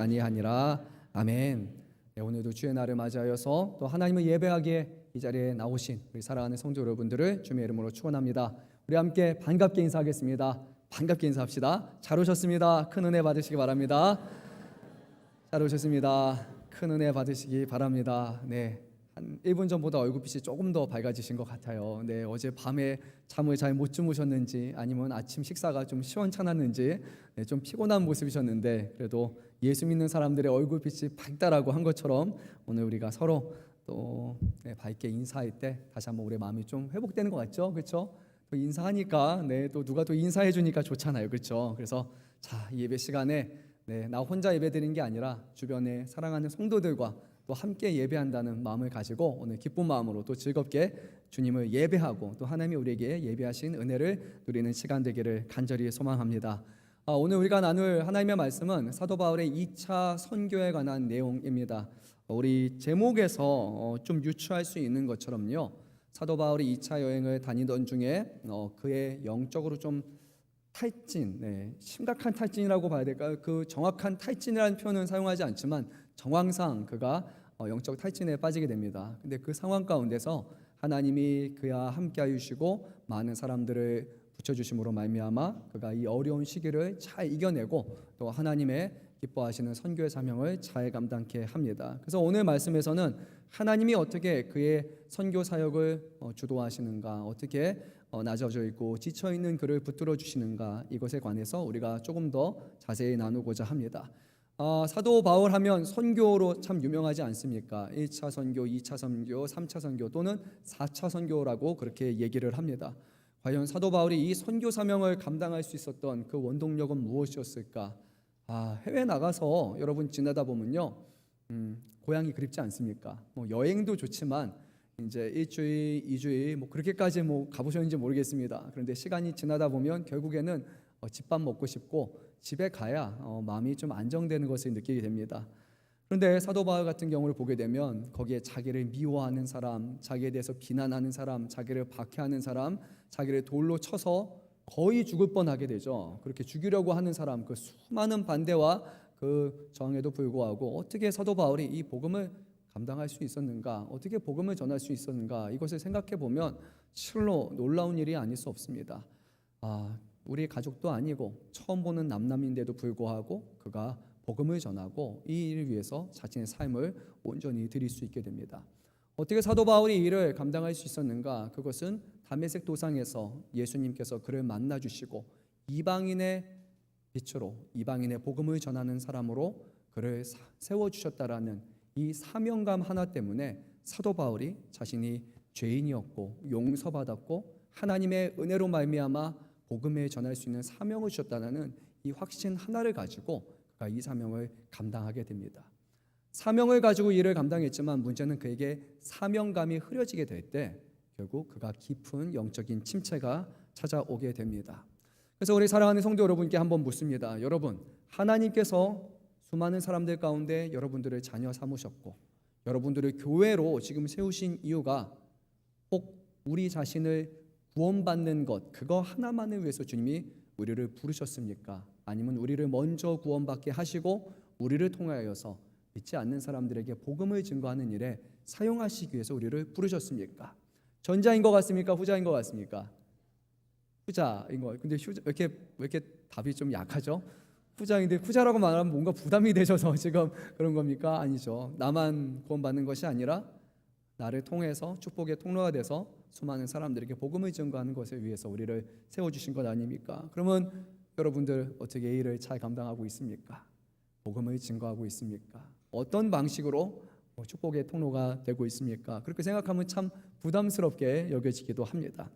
아니하니라. 아멘. 네, 오늘도 주의 날을 맞이하여서 또 하나님을 예배하기에 이 자리에 나오신 우리 사랑하는 성도 여러분들을 주님의 이름으로 축원합니다. 우리 함께 반갑게 인사하겠습니다. 반갑게 인사합시다. 잘 오셨습니다. 큰 은혜 받으시기 바랍니다. 잘 오셨습니다. 큰 은혜 받으시기 바랍니다. 네, 한 1분 전보다 얼굴빛이 조금 더 밝아지신 것 같아요. 네, 어제 밤에 잠을 잘 못 주무셨는지 아니면 아침 식사가 좀 시원찮았는지 네, 좀 피곤한 모습이셨는데 그래도 예수 믿는 사람들의 얼굴빛이 밝다라고 한 것처럼 오늘 우리가 서로 또 밝게 인사할 때 다시 한번 우리의 마음이 좀 회복되는 것 같죠? 그렇죠? 또 인사하니까 또 누가 또 인사해 주니까 좋잖아요. 그렇죠? 그래서 이 예배 시간에 나 혼자 예배 드리는 게 아니라 주변에 사랑하는 성도들과 또 함께 예배한다는 마음을 가지고 오늘 기쁜 마음으로 또 즐겁게 주님을 예배하고 또 하나님이 우리에게 예배하신 은혜를 누리는 시간 되기를 간절히 소망합니다. 오늘 우리가 나눌 하나님의 말씀은 사도 바울의 2차 선교에 관한 내용입니다. 우리 제목에서 좀 유추할 수 있는 것처럼요, 사도 바울이 2차 여행을 다니던 중에 그의 영적으로 좀 탈진, 심각한 탈진이라고 봐야 될까요? 그 정확한 탈진이라는 표현은 사용하지 않지만 정황상 그가 영적 탈진에 빠지게 됩니다. 근데 그 상황 가운데서 하나님이 그와 함께 하시고 많은 사람들을 붙여주심으로 말미암아 그가 이 어려운 시기를 잘 이겨내고 또 하나님의 기뻐하시는 선교의 사명을 잘 감당케 합니다. 그래서 오늘 말씀에서는 하나님이 어떻게 그의 선교 사역을 주도하시는가, 어떻게 낮아져 있고 지쳐 있는 그를 붙들어 주시는가, 이것에 관해서 우리가 조금 더 자세히 나누고자 합니다. 사도 바울 하면 선교로 참 유명하지 않습니까? 1차 선교, 2차 선교, 3차 선교 또는 4차 선교라고 그렇게 얘기를 합니다. 과연 사도 바울이 이 선교 사명을 감당할 수 있었던 그 원동력은 무엇이었을까? 해외 나가서 여러분 지나다 보면요, 고향이 그립지 않습니까? 여행도 좋지만 이제 일주일, 2주일 그렇게까지 가보셨는지 모르겠습니다. 그런데 시간이 지나다 보면 결국에는 집밥 먹고 싶고 집에 가야 마음이 좀 안정되는 것을 느끼게 됩니다. 그런데 사도 바울 같은 경우를 보게 되면 거기에 자기를 미워하는 사람, 자기에 대해서 비난하는 사람, 자기를 박해하는 사람, 자기를 돌로 쳐서 거의 죽을 뻔하게 되죠. 그렇게 죽이려고 하는 사람, 그 수많은 반대와 그 저항에도 불구하고 어떻게 사도 바울이 이 복음을 감당할 수 있었는가, 어떻게 복음을 전할 수 있었는가, 이것을 생각해 보면 실로 놀라운 일이 아닐 수 없습니다. 우리 가족도 아니고 처음 보는 남남인데도 불구하고 그가 복음을 전하고 이 일을 위해서 자신의 삶을 온전히 드릴 수 있게 됩니다. 어떻게 사도 바울이 이 일을 감당할 수 있었는가? 그것은 다메섹 도상에서 예수님께서 그를 만나 주시고 이방인의 빛으로, 이방인의 복음을 전하는 사람으로 그를 세워 주셨다라는 이 사명감 하나 때문에 사도 바울이 자신이 죄인이었고 용서받았고 하나님의 은혜로 말미암아 복음을 전할 수 있는 사명을 주셨다는 이 확신 하나를 가지고 그가 이 사명을 감당하게 됩니다. 사명을 가지고 일을 감당했지만 문제는 그에게 사명감이 흐려지게 될 때 결국 그가 깊은 영적인 침체가 찾아오게 됩니다. 그래서 우리 사랑하는 성도 여러분께 한번 묻습니다. 여러분, 하나님께서 수많은 사람들 가운데 여러분들을 자녀 삼으셨고 여러분들을 교회로 지금 세우신 이유가 꼭 우리 자신을 구원받는 것, 그거 하나만을 위해서 주님이 우리를 부르셨습니까? 아니면 우리를 먼저 구원받게 하시고 우리를 통하여서 믿지 않는 사람들에게 복음을 증거하는 일에 사용하시기 위해서 우리를 부르셨습니까? 전자인 것 같습니까? 후자인 것 같습니까? 후자인 거. 근데 왜 이렇게 답이 좀 약하죠? 후자인데 후자라고 말하면 뭔가 부담이 되셔서 지금 그런 겁니까? 아니죠. 나만 구원받는 것이 아니라 나를 통해서 축복의 통로가 돼서 수많은 사람들에게 복음을 증거하는 것을 위해서 우리를 세워주신 것 아닙니까? 그러면 여러분들 어떻게 이 일을 잘 감당하고 있습니까? 복음을 증거하고 있습니까? 어떤 방식으로 축복의 통로가 되고 있습니까? 그렇게 생각하면 참 부담스럽게 여겨지기도 합니다.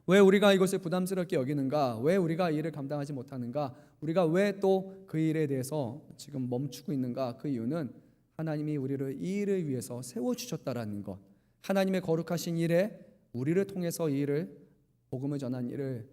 왜 우리가 이것을 부담스럽게 여기는가? 왜 우리가 이 일을 감당하지 못하는가? 우리가 왜 또 그 일에 대해서 지금 멈추고 있는가? 그 이유는 하나님이 우리를 이 일을 위해서 세워주셨다라는 것, 하나님의 거룩하신 일에 우리를 통해서 이 일을, 복음을 전한 일을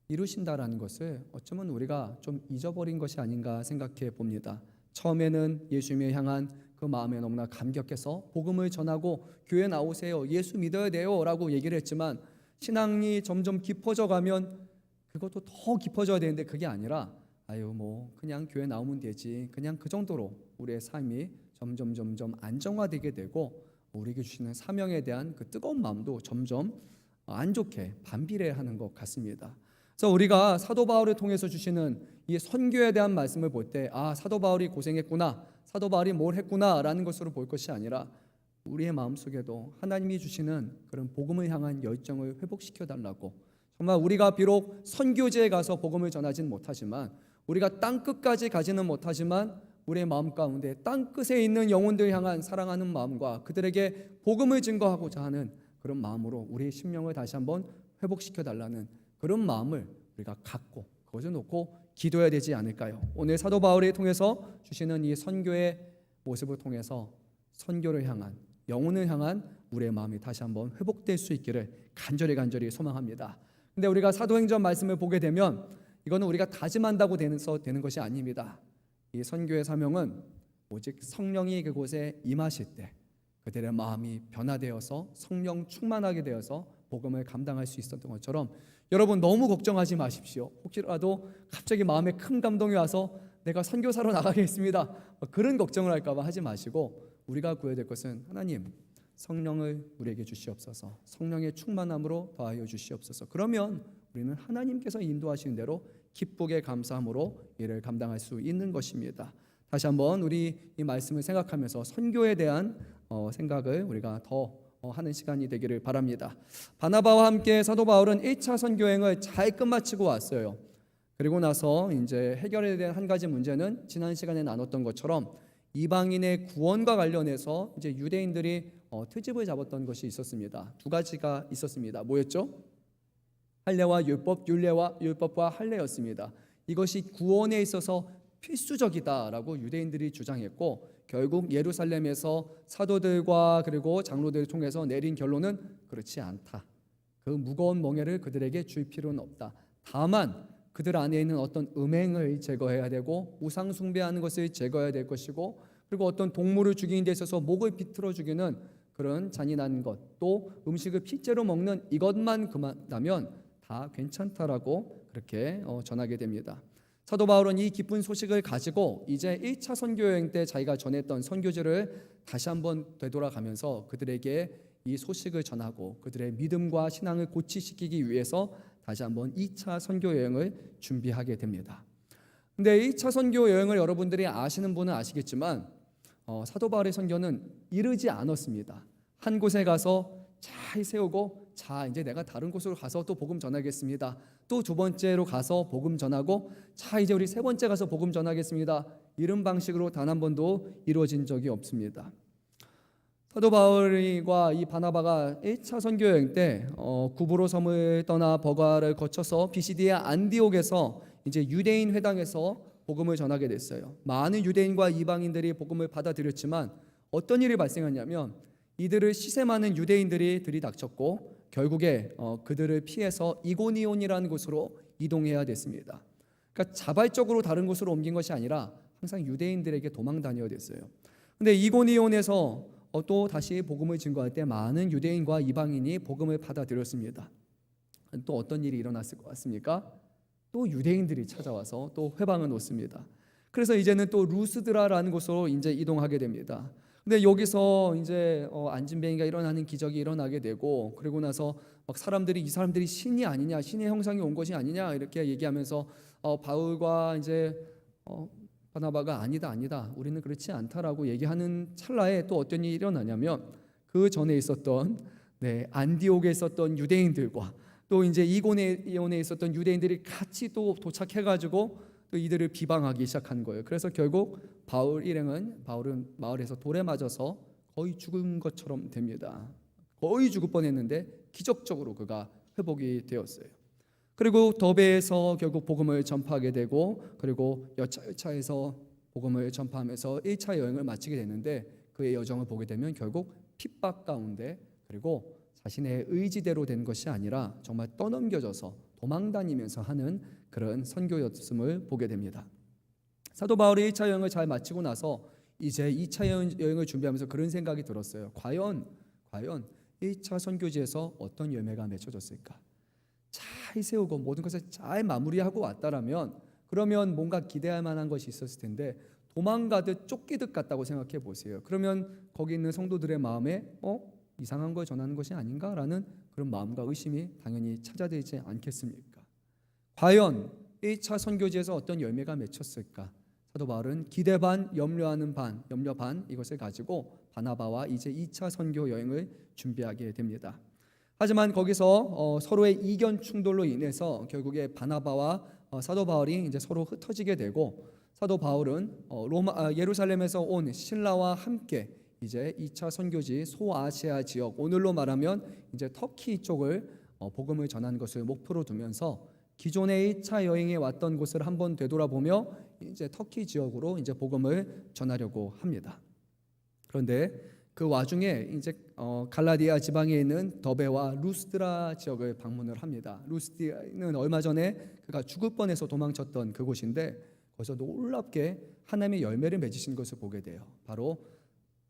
이루신다라는 것을 어쩌면 우리가 좀 잊어버린 것이 아닌가 생각해 봅니다. 처음에는 예수님을 향한 그 마음에 너무나 감격해서 복음을 전하고 교회 나오세요, 예수 믿어야 돼요 라고 얘기를 했지만 신앙이 점점 깊어져 가면 그것도 더 깊어져야 되는데 그게 아니라 아유 뭐 그냥 교회 나오면 되지, 그냥 그 정도로 우리의 삶이 점점 안정화되게 되고 우리에게 주시는 사명에 대한 그 뜨거운 마음도 점점 안 좋게 반비례하는 것 같습니다. 그래서 우리가 사도 바울을 통해서 주시는 이 선교에 대한 말씀을 볼 때 사도 바울이 고생했구나, 사도 바울이 뭘 했구나라는 것으로 볼 것이 아니라 우리의 마음속에도 하나님이 주시는 그런 복음을 향한 열정을 회복시켜 달라고, 정말 우리가 비록 선교지에 가서 복음을 전하지는 못하지만, 우리가 땅 끝까지 가지는 못하지만 우리의 마음 가운데 땅 끝에 있는 영혼들 향한 사랑하는 마음과 그들에게 복음을 증거하고자 하는 그런 마음으로 우리의 심령을 다시 한번 회복시켜 달라는 그런 마음을 우리가 갖고 그것을 놓고 기도해야 되지 않을까요? 오늘 사도 바울이 통해서 주시는 이 선교의 모습을 통해서 선교를 향한, 영혼을 향한 우리의 마음이 다시 한번 회복될 수 있기를 간절히 소망합니다. 근데 우리가 사도행전 말씀을 보게 되면 이거는 우리가 다짐한다고 되는 것이 아닙니다. 이 선교의 사명은 오직 성령이 그곳에 임하실 때 그들의 마음이 변화되어서 성령 충만하게 되어서 복음을 감당할 수 있었던 것처럼, 여러분 너무 걱정하지 마십시오. 혹시라도 갑자기 마음에 큰 감동이 와서 내가 선교사로 나가겠습니다, 그런 걱정을 할까 봐 하지 마시고, 우리가 구해야 될 것은 하나님 성령을 우리에게 주시옵소서, 성령의 충만함으로 더하여 주시옵소서. 그러면 우리는 하나님께서 인도하시는 대로 기쁘게 감사함으로 이를 감당할 수 있는 것입니다. 다시 한번 우리 이 말씀을 생각하면서 선교에 대한 생각을 우리가 더 하는 시간이 되기를 바랍니다. 바나바와 함께 사도 바울은 1차 선교행을 잘 끝마치고 왔어요. 그리고 나서 이제 해결해야 될 한 가지 문제는 지난 시간에 나눴던 것처럼 이방인의 구원과 관련해서 이제 유대인들이 트집을 잡았던 것이 있었습니다. 두 가지가 있었습니다. 뭐였죠? 할례와 율법, 율례와 율법과 할례였습니다. 이것이 구원에 있어서 필수적이다라고 유대인들이 주장했고, 결국 예루살렘에서 사도들과 그리고 장로들을 통해서 내린 결론은 그렇지 않다. 그 무거운 멍에를 그들에게 줄 필요는 없다. 다만 그들 안에 있는 어떤 음행을 제거해야 되고 우상 숭배하는 것을 제거해야 될 것이고, 그리고 어떤 동물을 죽이는 데 있어서 목을 비틀어 죽이는 그런 잔인한 것, 또 음식을 필제로 먹는 이것만 그만하면 다 괜찮다라고 그렇게 전하게 됩니다. 사도 바울은 이 기쁜 소식을 가지고 이제 1차 선교여행 때 자기가 전했던 선교지를 다시 한번 되돌아가면서 그들에게 이 소식을 전하고 그들의 믿음과 신앙을 고취시키기 위해서 다시 한번 2차 선교여행을 준비하게 됩니다. 근데 1차 선교여행을 여러분들이 아시는 분은 아시겠지만 사도 바울의 선교는 이르지 않았습니다. 한 곳에 가서 잘 세우고, 자 이제 내가 다른 곳으로 가서 또 복음 전하겠습니다. 또 두 번째로 가서 복음 전하고, 자 이제 우리 세 번째 가서 복음 전하겠습니다. 이런 방식으로 단 한 번도 이루어진 적이 없습니다. 사도 바울과 이 바나바가 1차 선교여행 때 구브로 섬을 떠나 버가를 거쳐서 비시디의 안디옥에서 이제 유대인 회당에서 복음을 전하게 됐어요. 많은 유대인과 이방인들이 복음을 받아들였지만 어떤 일이 발생했냐면 이들을 시샘하는 유대인들이 들이닥쳤고, 결국에 그들을 피해서 이고니온이라는 곳으로 이동해야 됐습니다. 그러니까 자발적으로 다른 곳으로 옮긴 것이 아니라 항상 유대인들에게 도망 다녀야 됐어요. 근데 이고니온에서 또 다시 복음을 증거할 때 많은 유대인과 이방인이 복음을 받아들였습니다. 또 어떤 일이 일어났을 것 같습니까? 또 유대인들이 찾아와서 또 회방을 놓습니다. 그래서 이제는 또 루스드라라는 곳으로 이제 이동하게 됩니다. 근데 여기서 이제 안진뱅이가 일어나는 기적이 일어나게 되고, 그리고 나서 막 사람들이 이 사람들이 신이 아니냐, 신의 형상이 온 것이 아니냐 이렇게 얘기하면서 바울과 이제 바나바가 아니다 우리는 그렇지 않다라고 얘기하는 찰나에 또 어떤 일이 일어나냐면, 그 전에 있었던 안디옥에 있었던 유대인들과 또 이제 이고니온에 있었던 유대인들이 같이 또 도착해가지고 또 이들을 비방하기 시작한 거예요. 그래서 결국 바울은 마을에서 돌에 맞아서 거의 죽은 것처럼 됩니다. 거의 죽을 뻔했는데 기적적으로 그가 회복이 되었어요. 그리고 더베에서 결국 복음을 전파하게 되고, 그리고 여차에서 복음을 전파하면서 1차 여행을 마치게 되는데, 그의 여정을 보게 되면 결국 핍박 가운데, 그리고 자신의 의지대로 된 것이 아니라 정말 떠넘겨져서 도망다니면서 하는 그런 선교였음을 보게 됩니다. 사도 바울이 1차 여행을 잘 마치고 나서 이제 2차 여행을 준비하면서 그런 생각이 들었어요. 과연 1차 선교지에서 어떤 열매가 맺혀졌을까? 잘 세우고 모든 것을 잘 마무리하고 왔다라면 그러면 뭔가 기대할 만한 것이 있었을 텐데 도망가듯 쫓기듯 갔다고 생각해 보세요. 그러면 거기 있는 성도들의 마음에 이상한 걸 전하는 것이 아닌가라는 그런 마음과 의심이 당연히 찾아들지 않겠습니까? 과연 1차 선교지에서 어떤 열매가 맺혔을까? 사도 바울은 기대 반, 염려 반 이것을 가지고 바나바와 이제 2차 선교 여행을 준비하게 됩니다. 하지만 거기서 서로의 이견 충돌로 인해서 결국에 바나바와 사도 바울이 이제 서로 흩어지게 되고 사도 바울은 예루살렘에서 온 신라와 함께 이제 2차 선교지 소아시아 지역, 오늘로 말하면 이제 터키 쪽을 복음을 전하는 것을 목표로 두면서 기존의 1차 여행에 왔던 곳을 한번 되돌아보며 이제 터키 지역으로 이제 복음을 전하려고 합니다. 그런데 그 와중에 이제 갈라디아 지방에 있는 더베와 루스드라 지역을 방문을 합니다. 루스드라는 얼마 전에 그가 죽을 뻔해서 도망쳤던 그곳인데 거기서 놀랍게 하나님의 열매를 맺으신 것을 보게 돼요. 바로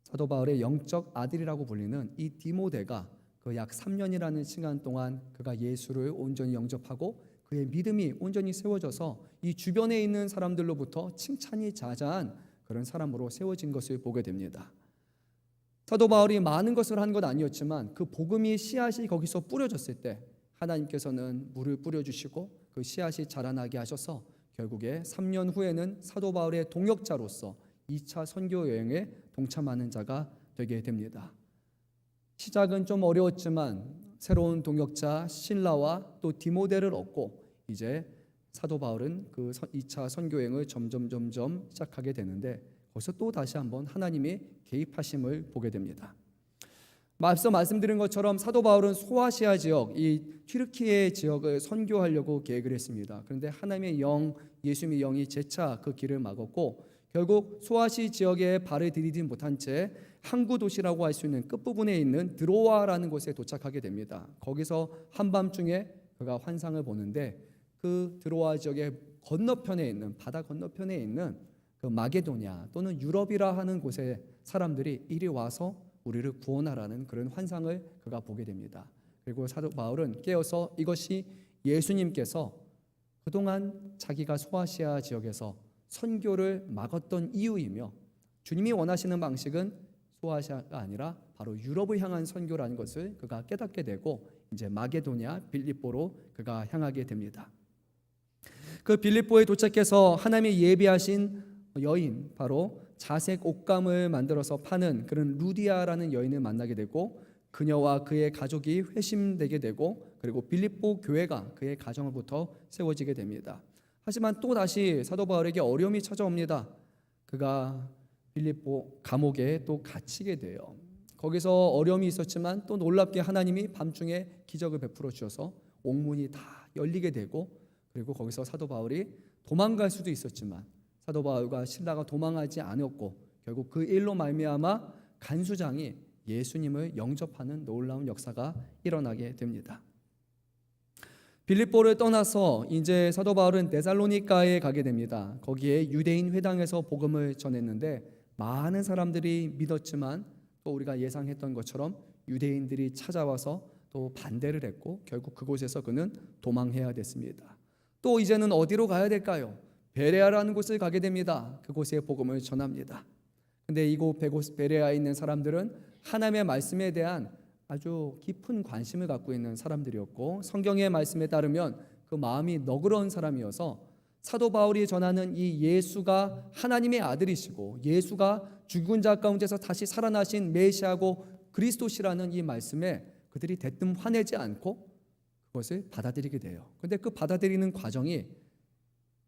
사도 바울의 영적 아들이라고 불리는 이 디모데가 그 약 3년이라는 시간 동안 그가 예수를 온전히 영접하고 그의 믿음이 온전히 세워져서 이 주변에 있는 사람들로부터 칭찬이 자자한 그런 사람으로 세워진 것을 보게 됩니다. 사도 바울이 많은 것을 한 건 아니었지만 그 복음이 씨앗이 거기서 뿌려졌을 때 하나님께서는 물을 뿌려주시고 그 씨앗이 자라나게 하셔서 결국에 3년 후에는 사도 바울의 동역자로서 2차 선교 여행에 동참하는 자가 되게 됩니다. 시작은 좀 어려웠지만 새로운 동역자 신라와 또 디모데를 얻고 이제 사도 바울은 그 2차 선교 여행을 점점 시작하게 되는데 거기서 또 다시 한번 하나님이 개입하심을 보게 됩니다. 앞서 말씀드린 것처럼 사도 바울은 소아시아 지역, 이 튀르키예 지역을 선교하려고 계획을 했습니다. 그런데 하나님의 영, 예수님의 영이 재차 그 길을 막았고 결국 소아시 지역에 발을 들이지 못한 채 항구 도시라고 할 수 있는 끝부분에 있는 드로아라는 곳에 도착하게 됩니다. 거기서 한밤중에 그가 환상을 보는데 그 드로아 지역의 건너편에 있는 바다 건너편에 있는 그 마게도냐 또는 유럽이라 하는 곳에 사람들이 이리 와서 우리를 구원하라는 그런 환상을 그가 보게 됩니다. 그리고 사도 바울은 깨어서 이것이 예수님께서 그동안 자기가 소아시아 지역에서 선교를 막았던 이유이며 주님이 원하시는 방식은 소아시아가 아니라 바로 유럽을 향한 선교라는 것을 그가 깨닫게 되고 이제 마게도냐 빌립보로 그가 향하게 됩니다. 그 빌립보에 도착해서 하나님이 예비하신 여인 바로 자색 옷감을 만들어서 파는 그런 루디아라는 여인을 만나게 되고 그녀와 그의 가족이 회심되게 되고 그리고 빌립보 교회가 그의 가정으로부터 세워지게 됩니다. 하지만 또 다시 사도 바울에게 어려움이 찾아옵니다. 그가 빌립보 감옥에 또 갇히게 돼요. 거기서 어려움이 있었지만 또 놀랍게 하나님이 밤중에 기적을 베풀어 주셔서 옥문이 다 열리게 되고 그리고 거기서 사도 바울이 도망갈 수도 있었지만 사도 바울과 신라가 도망하지 않았고 결국 그 일로 말미암아 간수장이 예수님을 영접하는 놀라운 역사가 일어나게 됩니다. 빌립보를 떠나서 이제 사도 바울은 데살로니가에 가게 됩니다. 거기에 유대인 회당에서 복음을 전했는데 많은 사람들이 믿었지만 또 우리가 예상했던 것처럼 유대인들이 찾아와서 또 반대를 했고 결국 그곳에서 그는 도망해야 됐습니다. 또 이제는 어디로 가야 될까요? 베레아라는 곳을 가게 됩니다. 그곳에 복음을 전합니다. 근데 이곳 베레아에 있는 사람들은 하나님의 말씀에 대한 아주 깊은 관심을 갖고 있는 사람들이었고 성경의 말씀에 따르면 그 마음이 너그러운 사람이어서 사도 바울이 전하는 이 예수가 하나님의 아들이시고 예수가 죽은 자 가운데서 다시 살아나신 메시아고 그리스도시라는 이 말씀에 그들이 대뜸 화내지 않고 그것을 받아들이게 돼요. 그런데 그 받아들이는 과정이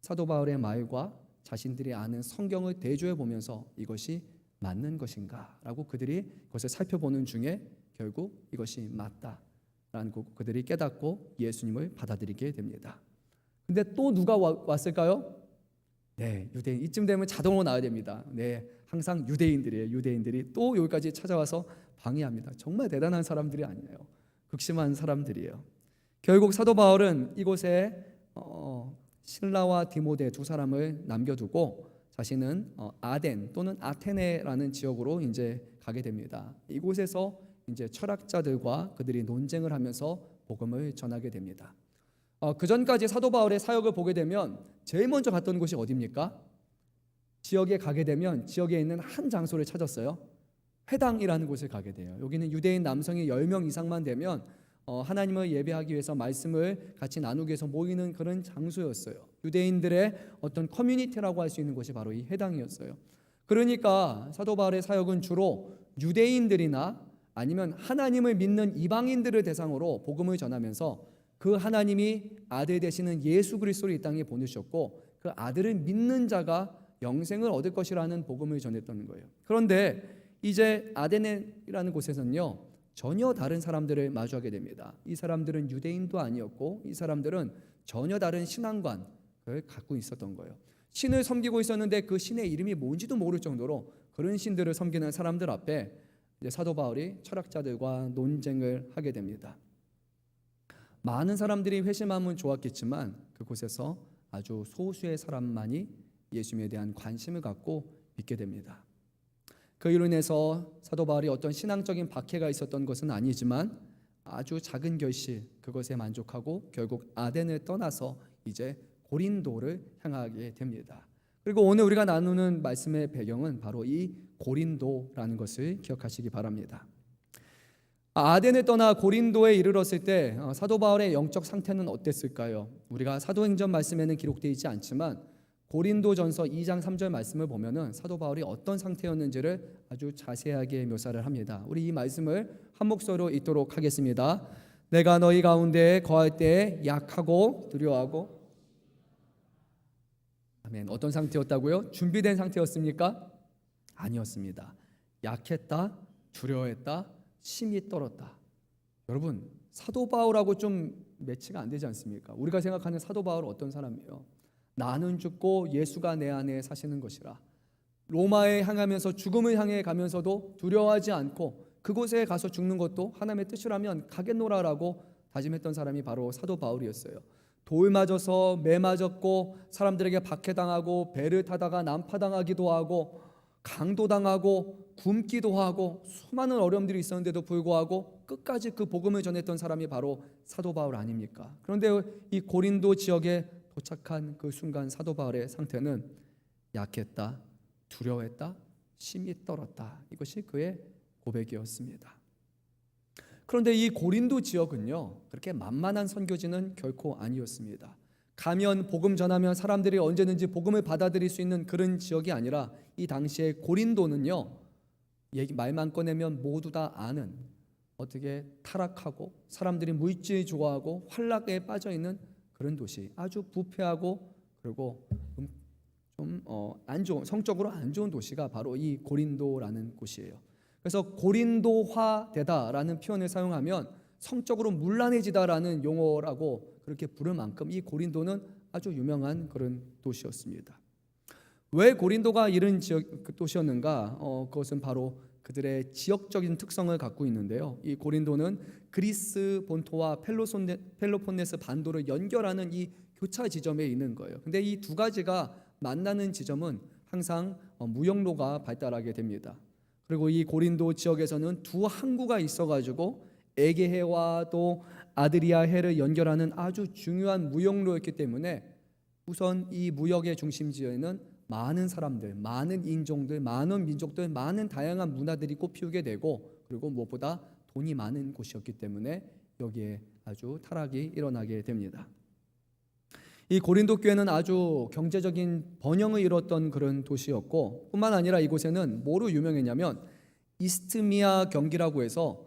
사도 바울의 말과 자신들이 아는 성경을 대조해 보면서 이것이 맞는 것인가라고 그들이 그것을 살펴보는 중에 결국 이것이 맞다라는 거 그들이 깨닫고 예수님을 받아들이게 됩니다. 근데 또 누가 왔을까요? 네, 유대인. 이쯤 되면 자동으로 나와야 됩니다. 네, 항상 유대인들이에요. 유대인들이 또 여기까지 찾아와서 방해합니다. 정말 대단한 사람들이 아니에요. 극심한 사람들이에요. 결국 사도 바울은 이곳에 신라와 디모데 두 사람을 남겨두고 자신은 아덴 또는 아테네라는 지역으로 이제 가게 됩니다. 이곳에서 이제 철학자들과 그들이 논쟁을 하면서 복음을 전하게 됩니다. 그 전까지 사도 바울의 사역을 보게 되면 제일 먼저 갔던 곳이 어디입니까? 지역에 가게 되면 지역에 있는 한 장소를 찾았어요. 회당이라는 곳을 가게 돼요. 여기는 유대인 남성이 10명 이상만 되면 하나님을 예배하기 위해서 말씀을 같이 나누기 위해서 모이는 그런 장소였어요. 유대인들의 어떤 커뮤니티라고 할 수 있는 곳이 바로 이 회당이었어요. 그러니까 사도 바울의 사역은 주로 유대인들이나 아니면 하나님을 믿는 이방인들을 대상으로 복음을 전하면서 그 하나님이 아들 되시는 예수 그리스도를 이 땅에 보내셨고 그 아들을 믿는 자가 영생을 얻을 것이라는 복음을 전했던 거예요. 그런데 이제 아데네라는 곳에서는요 전혀 다른 사람들을 마주하게 됩니다. 이 사람들은 유대인도 아니었고 이 사람들은 전혀 다른 신앙관을 갖고 있었던 거예요. 신을 섬기고 있었는데 그 신의 이름이 뭔지도 모를 정도로 그런 신들을 섬기는 사람들 앞에 이제 사도 바울이 철학자들과 논쟁을 하게 됩니다. 많은 사람들이 회심하면 좋았겠지만 그곳에서 아주 소수의 사람만이 예수님에 대한 관심을 갖고 믿게 됩니다. 그 이로 인해서 사도 바울이 어떤 신앙적인 박해가 있었던 것은 아니지만 아주 작은 결실 그것에 만족하고 결국 아덴을 떠나서 이제 고린도를 향하게 됩니다. 그리고 오늘 우리가 나누는 말씀의 배경은 바로 이 고린도라는 것을 기억하시기 바랍니다. 아덴을 떠나 고린도에 이르렀을 때 사도 바울의 영적 상태는 어땠을까요? 우리가 사도행전 말씀에는 기록되어 있지 않지만 고린도전서 2장 3절 말씀을 보면은 사도 바울이 어떤 상태였는지를 아주 자세하게 묘사를 합니다. 우리 이 말씀을 한 목소리로 읽도록 하겠습니다. 내가 너희 가운데 거할 때 약하고 두려워하고 아멘. 어떤 상태였다고요? 준비된 상태였습니까? 아니었습니다. 약했다, 두려워했다, 심히 떨었다. 여러분 사도 바울하고 좀 매치가 안 되지 않습니까? 우리가 생각하는 사도 바울은 어떤 사람이에요? 나는 죽고 예수가 내 안에 사시는 것이라. 로마에 향하면서 죽음을 향해 가면서도 두려워하지 않고 그곳에 가서 죽는 것도 하나님의 뜻이라면 가겠노라라고 다짐했던 사람이 바로 사도 바울이었어요. 돌 맞아서 매 맞았고 사람들에게 박해당하고 배를 타다가 난파당하기도 하고 강도당하고 굶기도 하고 수많은 어려움들이 있었는데도 불구하고 끝까지 그 복음을 전했던 사람이 바로 사도 바울 아닙니까? 그런데 이 고린도 지역에 도착한 그 순간 사도 바울의 상태는 약했다, 두려워했다, 심히 떨었다. 이것이 그의 고백이었습니다. 그런데 이 고린도 지역은요 그렇게 만만한 선교지는 결코 아니었습니다. 가면 복음 전하면 사람들이 언제든지 복음을 받아들일 수 있는 그런 지역이 아니라 이 당시에 고린도는요 말만 꺼내면 모두 다 아는 어떻게 타락하고 사람들이 물질 좋아하고 환락에 빠져있는 그런 도시, 아주 부패하고 그리고 좀 안 좋은, 성적으로 안 좋은 도시가 바로 이 고린도라는 곳이에요. 그래서 고린도화되다라는 표현을 사용하면 성적으로 문란해지다라는 용어라고 그렇게 부를 만큼 이 고린도는 아주 유명한 그런 도시였습니다. 왜 고린도가 이런 도시였는가? 그것은 바로 그들의 지역적인 특성을 갖고 있는데요. 이 고린도는 그리스 본토와 펠로폰네스 반도를 연결하는 이 교차 지점에 있는 거예요. 근데 이 두 가지가 만나는 지점은 항상 무역로가 발달하게 됩니다. 그리고 이 고린도 지역에서는 두 항구가 있어가지고 에게해와 또 아드리아해를 연결하는 아주 중요한 무역로였기 때문에 우선 이 무역의 중심지에는 많은 사람들, 많은 인종들, 많은 민족들, 많은 다양한 문화들이 꽃피우게 되고 그리고 무엇보다 돈이 많은 곳이었기 때문에 여기에 아주 타락이 일어나게 됩니다. 이 고린도 교회는 아주 경제적인 번영을 이뤘던 그런 도시였고 뿐만 아니라 이곳에는 뭐로 유명했냐면 이스트미아 경기라고 해서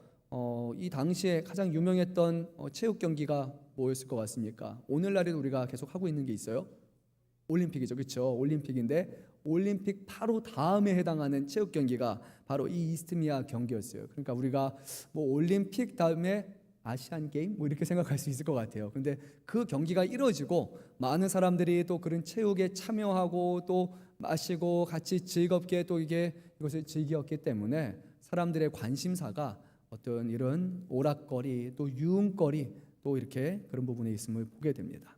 이 당시에 가장 유명했던 체육 경기가 뭐였을 것 같습니까? 오늘날에도 우리가 계속 하고 있는 게 있어요. 올림픽이죠, 그렇죠? 올림픽인데 올림픽 바로 다음에 해당하는 체육 경기가 바로 이 이스트미아 경기였어요. 그러니까 우리가 뭐 올림픽 다음에 아시안 게임 뭐 이렇게 생각할 수 있을 것 같아요. 근데 그 경기가 이루어지고 많은 사람들이 또 그런 체육에 참여하고 또 마시고 같이 즐겁게 또 이것을 즐겼기 때문에 사람들의 관심사가 어떤 이런 오락거리 또 유흥거리 또 이렇게 그런 부분에 있음을 보게 됩니다.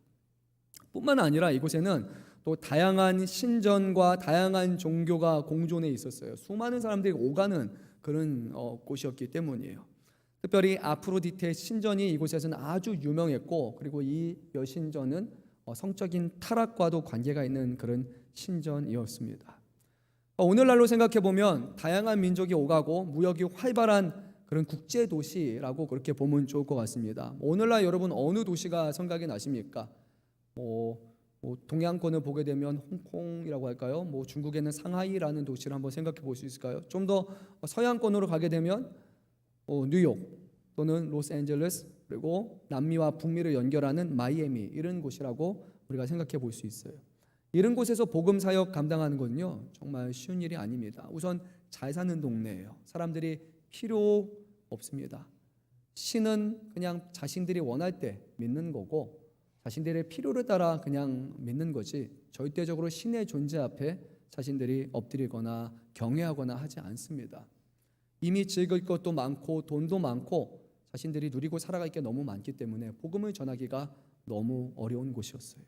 뿐만 아니라 이곳에는 또 다양한 신전과 다양한 종교가 공존해 있었어요. 수많은 사람들이 오가는 그런 곳이었기 때문이에요. 특별히 아프로디테 신전이 이곳에서는 아주 유명했고, 그리고 이 여신전은 성적인 타락과도 관계가 있는 그런 신전이었습니다. 오늘날로 생각해 보면 다양한 민족이 오가고 무역이 활발한 그런 국제 도시라고 그렇게 보면 좋을 것 같습니다. 오늘날 여러분 어느 도시가 생각이 나십니까? 동양권을 보게 되면 홍콩이라고 할까요? 중국에는 상하이라는 도시를 한번 생각해 볼 수 있을까요? 좀 더 서양권으로 가게 되면 뉴욕 또는 로스앤젤레스, 그리고 남미와 북미를 연결하는 마이애미, 이런 곳이라고 우리가 생각해 볼 수 있어요. 이런 곳에서 복음 사역 감당하는 건요 정말 쉬운 일이 아닙니다. 우선 잘 사는 동네예요. 사람들이 필요 없습니다. 신은 그냥 자신들이 원할 때 믿는 거고, 자신들의 필요를 따라 그냥 믿는 거지, 절대적으로 신의 존재 앞에 자신들이 엎드리거나 경외하거나 하지 않습니다. 이미 즐길 것도 많고 돈도 많고 자신들이 누리고 살아갈 게 너무 많기 때문에 복음을 전하기가 너무 어려운 곳이었어요.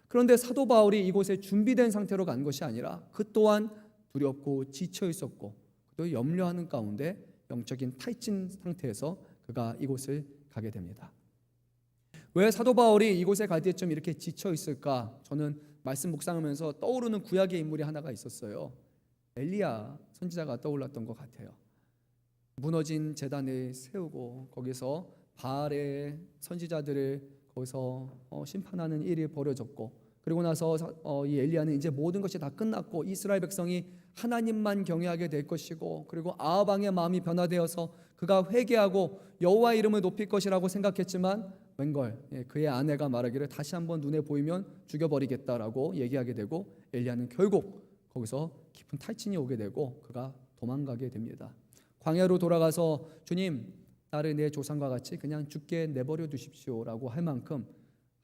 그런데 사도 바울이 이곳에 준비된 상태로 간 것이 아니라 그 또한 두렵고 지쳐 있었고 또 염려하는 가운데 영적인 탈진 상태에서 그가 이곳을 가게 됩니다. 왜 사도 바울이 이곳에 갈 때쯤 이렇게 지쳐 있을까? 저는 말씀 묵상하면서 떠오르는 구약의 인물이 하나가 있었어요. 엘리야 선지자가 떠올랐던 것 같아요. 무너진 제단을 세우고 거기서 바알의 선지자들을 거기서 심판하는 일이 벌어졌고, 그리고 나서 이 엘리야는 이제 모든 것이 다 끝났고 이스라엘 백성이 하나님만 경외하게 될 것이고, 그리고 아합 왕의 마음이 변화되어서 그가 회개하고 여호와 이름을 높일 것이라고 생각했지만 웬걸 그의 아내가 말하기를 다시 한번 눈에 보이면 죽여버리겠다라고 얘기하게 되고, 엘리야는 결국 거기서 깊은 탈진이 오게 되고 그가 도망가게 됩니다. 광야로 돌아가서 주님, 나를 내 조상과 같이 그냥 죽게 내버려 두십시오라고 할 만큼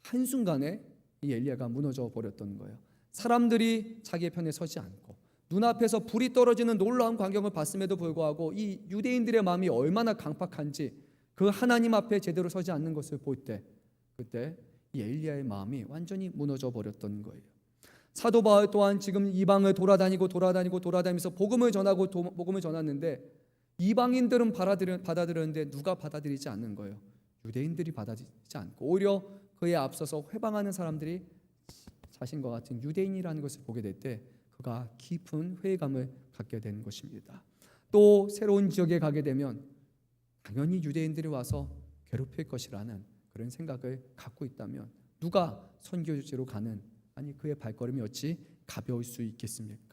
한순간에 이 엘리야가 무너져 버렸던 거예요. 사람들이 자기의 편에 서지 않고 눈앞에서 불이 떨어지는 놀라운 광경을 봤음에도 불구하고 이 유대인들의 마음이 얼마나 강팍한지, 그 하나님 앞에 제대로 서지 않는 것을 볼 때 그때 이 엘리야의 마음이 완전히 무너져 버렸던 거예요. 사도 바울 또한 지금 이방을 돌아다니면서 복음을 전하고 복음을 전했는데 이방인들은 받아들였는데 누가 받아들이지 않는 거예요. 유대인들이 받아들이지 않고 오히려 그에 앞서서 회방하는 사람들이 자신과 같은 유대인이라는 것을 보게 될 때 그가 깊은 회의감을 갖게 된 것입니다. 또 새로운 지역에 가게 되면 당연히 유대인들이 와서 괴롭힐 것이라는 그런 생각을 갖고 있다면 누가 선교지로 가는, 아니 그의 발걸음이 어찌 가벼울 수 있겠습니까?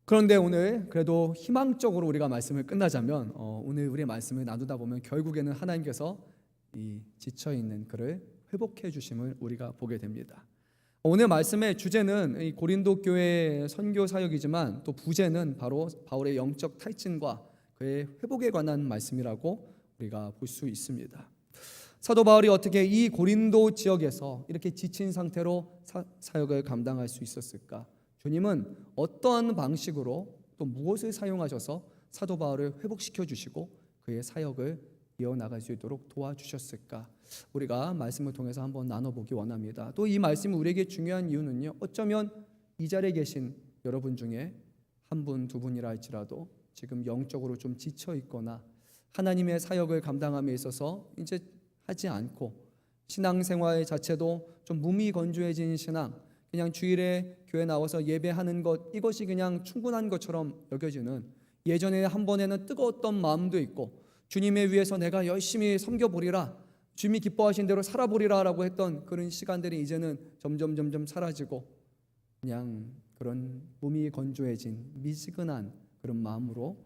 그런데 오늘 그래도 희망적으로 우리가 말씀을 끝나자면 오늘 우리의 말씀을 나누다 보면 결국에는 하나님께서 이 지쳐있는 그를 회복해 주심을 우리가 보게 됩니다. 오늘 말씀의 주제는 이 고린도 교회의 선교 사역이지만 또 부제는 바로 바울의 영적 탈진과 그의 회복에 관한 말씀이라고 우리가 볼 수 있습니다. 사도 바울이 어떻게 이 고린도 지역에서 이렇게 지친 상태로 사역을 감당할 수 있었을까? 주님은 어떠한 방식으로 또 무엇을 사용하셔서 사도 바울을 회복시켜 주시고 그의 사역을 이어나갈 수 있도록 도와주셨을까? 우리가 말씀을 통해서 한번 나눠보기 원합니다. 또 이 말씀이 우리에게 중요한 이유는요, 어쩌면 이 자리에 계신 여러분 중에 한 분, 두 분이라 할지라도 지금 영적으로 좀 지쳐 있거나 하나님의 사역을 감당함에 있어서 이제 하지 않고 신앙생활 자체도 좀 무미건조해진 신앙, 그냥 주일에 교회 나와서 예배하는 것, 이것이 그냥 충분한 것처럼 여겨지는, 예전에 한 번에는 뜨거웠던 마음도 있고 주님의 위해서 내가 열심히 섬겨보리라, 주님이 기뻐하신 대로 살아보리라 라고 했던 그런 시간들이 이제는 점점 사라지고 그냥 그런 몸이 건조해진 미지근한 그런 마음으로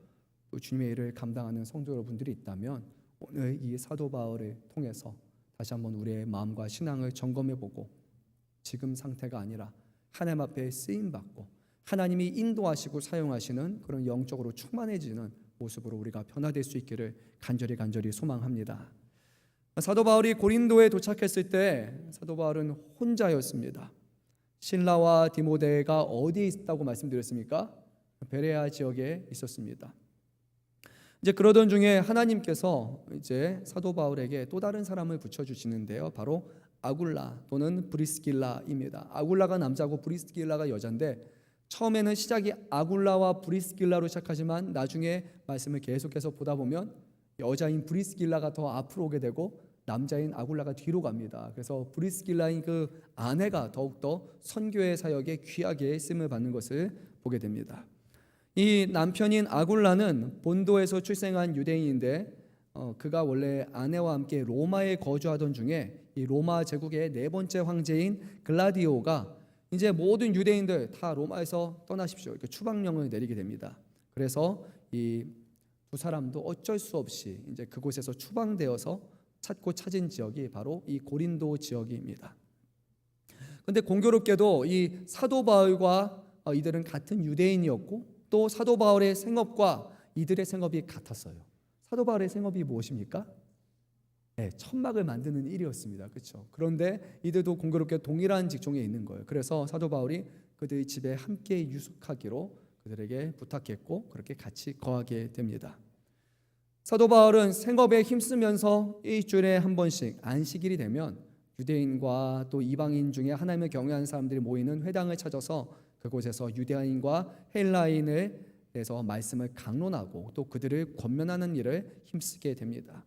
또 주님의 일을 감당하는 성도 여러분들이 있다면 오늘 이 사도 바울을 통해서 다시 한번 우리의 마음과 신앙을 점검해보고 지금 상태가 아니라 하나님 앞에 쓰임받고 하나님이 인도하시고 사용하시는 그런 영적으로 충만해지는 모습으로 우리가 변화될 수 있기를 간절히 소망합니다. 사도 바울이 고린도에 도착했을 때 사도 바울은 혼자였습니다. 실라와 디모데가 어디에 있다고 말씀드렸습니까? 베레아 지역에 있었습니다. 이제 그러던 중에 하나님께서 이제 사도 바울에게 또 다른 사람을 붙여주시는데요, 바로 아굴라 또는 브리스길라입니다. 아굴라가 남자고 브리스길라가 여자인데 처음에는 시작이 아굴라와 브리스길라로 시작하지만 나중에 말씀을 계속해서 보다 보면 여자인 브리스길라가 더 앞으로 오게 되고 남자인 아굴라가 뒤로 갑니다. 그래서 브리스길라인 그 아내가 더욱더 선교의 사역에 귀하게 쓰임을 받는 것을 보게 됩니다. 이 남편인 아굴라는 본도에서 출생한 유대인인데 그가 원래 아내와 함께 로마에 거주하던 중에 이 로마 제국의 네 번째 황제인 글라디오가 이제 모든 유대인들 다 로마에서 떠나십시오, 이렇게 추방령을 내리게 됩니다. 그래서 이 두 사람도 어쩔 수 없이 이제 그곳에서 추방되어서 찾고 찾은 지역이 바로 이 고린도 지역입니다. 그런데 공교롭게도 이 사도 바울과 이들은 같은 유대인이었고 또 사도 바울의 생업과 이들의 생업이 같았어요. 사도 바울의 생업이 무엇입니까? 네, 천막을 만드는 일이었습니다. 그렇죠? 그런데 이들도 공교롭게 동일한 직종에 있는 거예요. 그래서 사도 바울이 그들의 집에 함께 유숙하기로 그들에게 부탁했고 그렇게 같이 거하게 됩니다. 사도 바울은 생업에 힘쓰면서 일주일에 한 번씩 안식일이 되면 유대인과 또 이방인 중에 하나님을 경외하는 사람들이 모이는 회당을 찾아서 그곳에서 유대인과 헬라인을 대해서 말씀을 강론하고 또 그들을 권면하는 일을 힘쓰게 됩니다.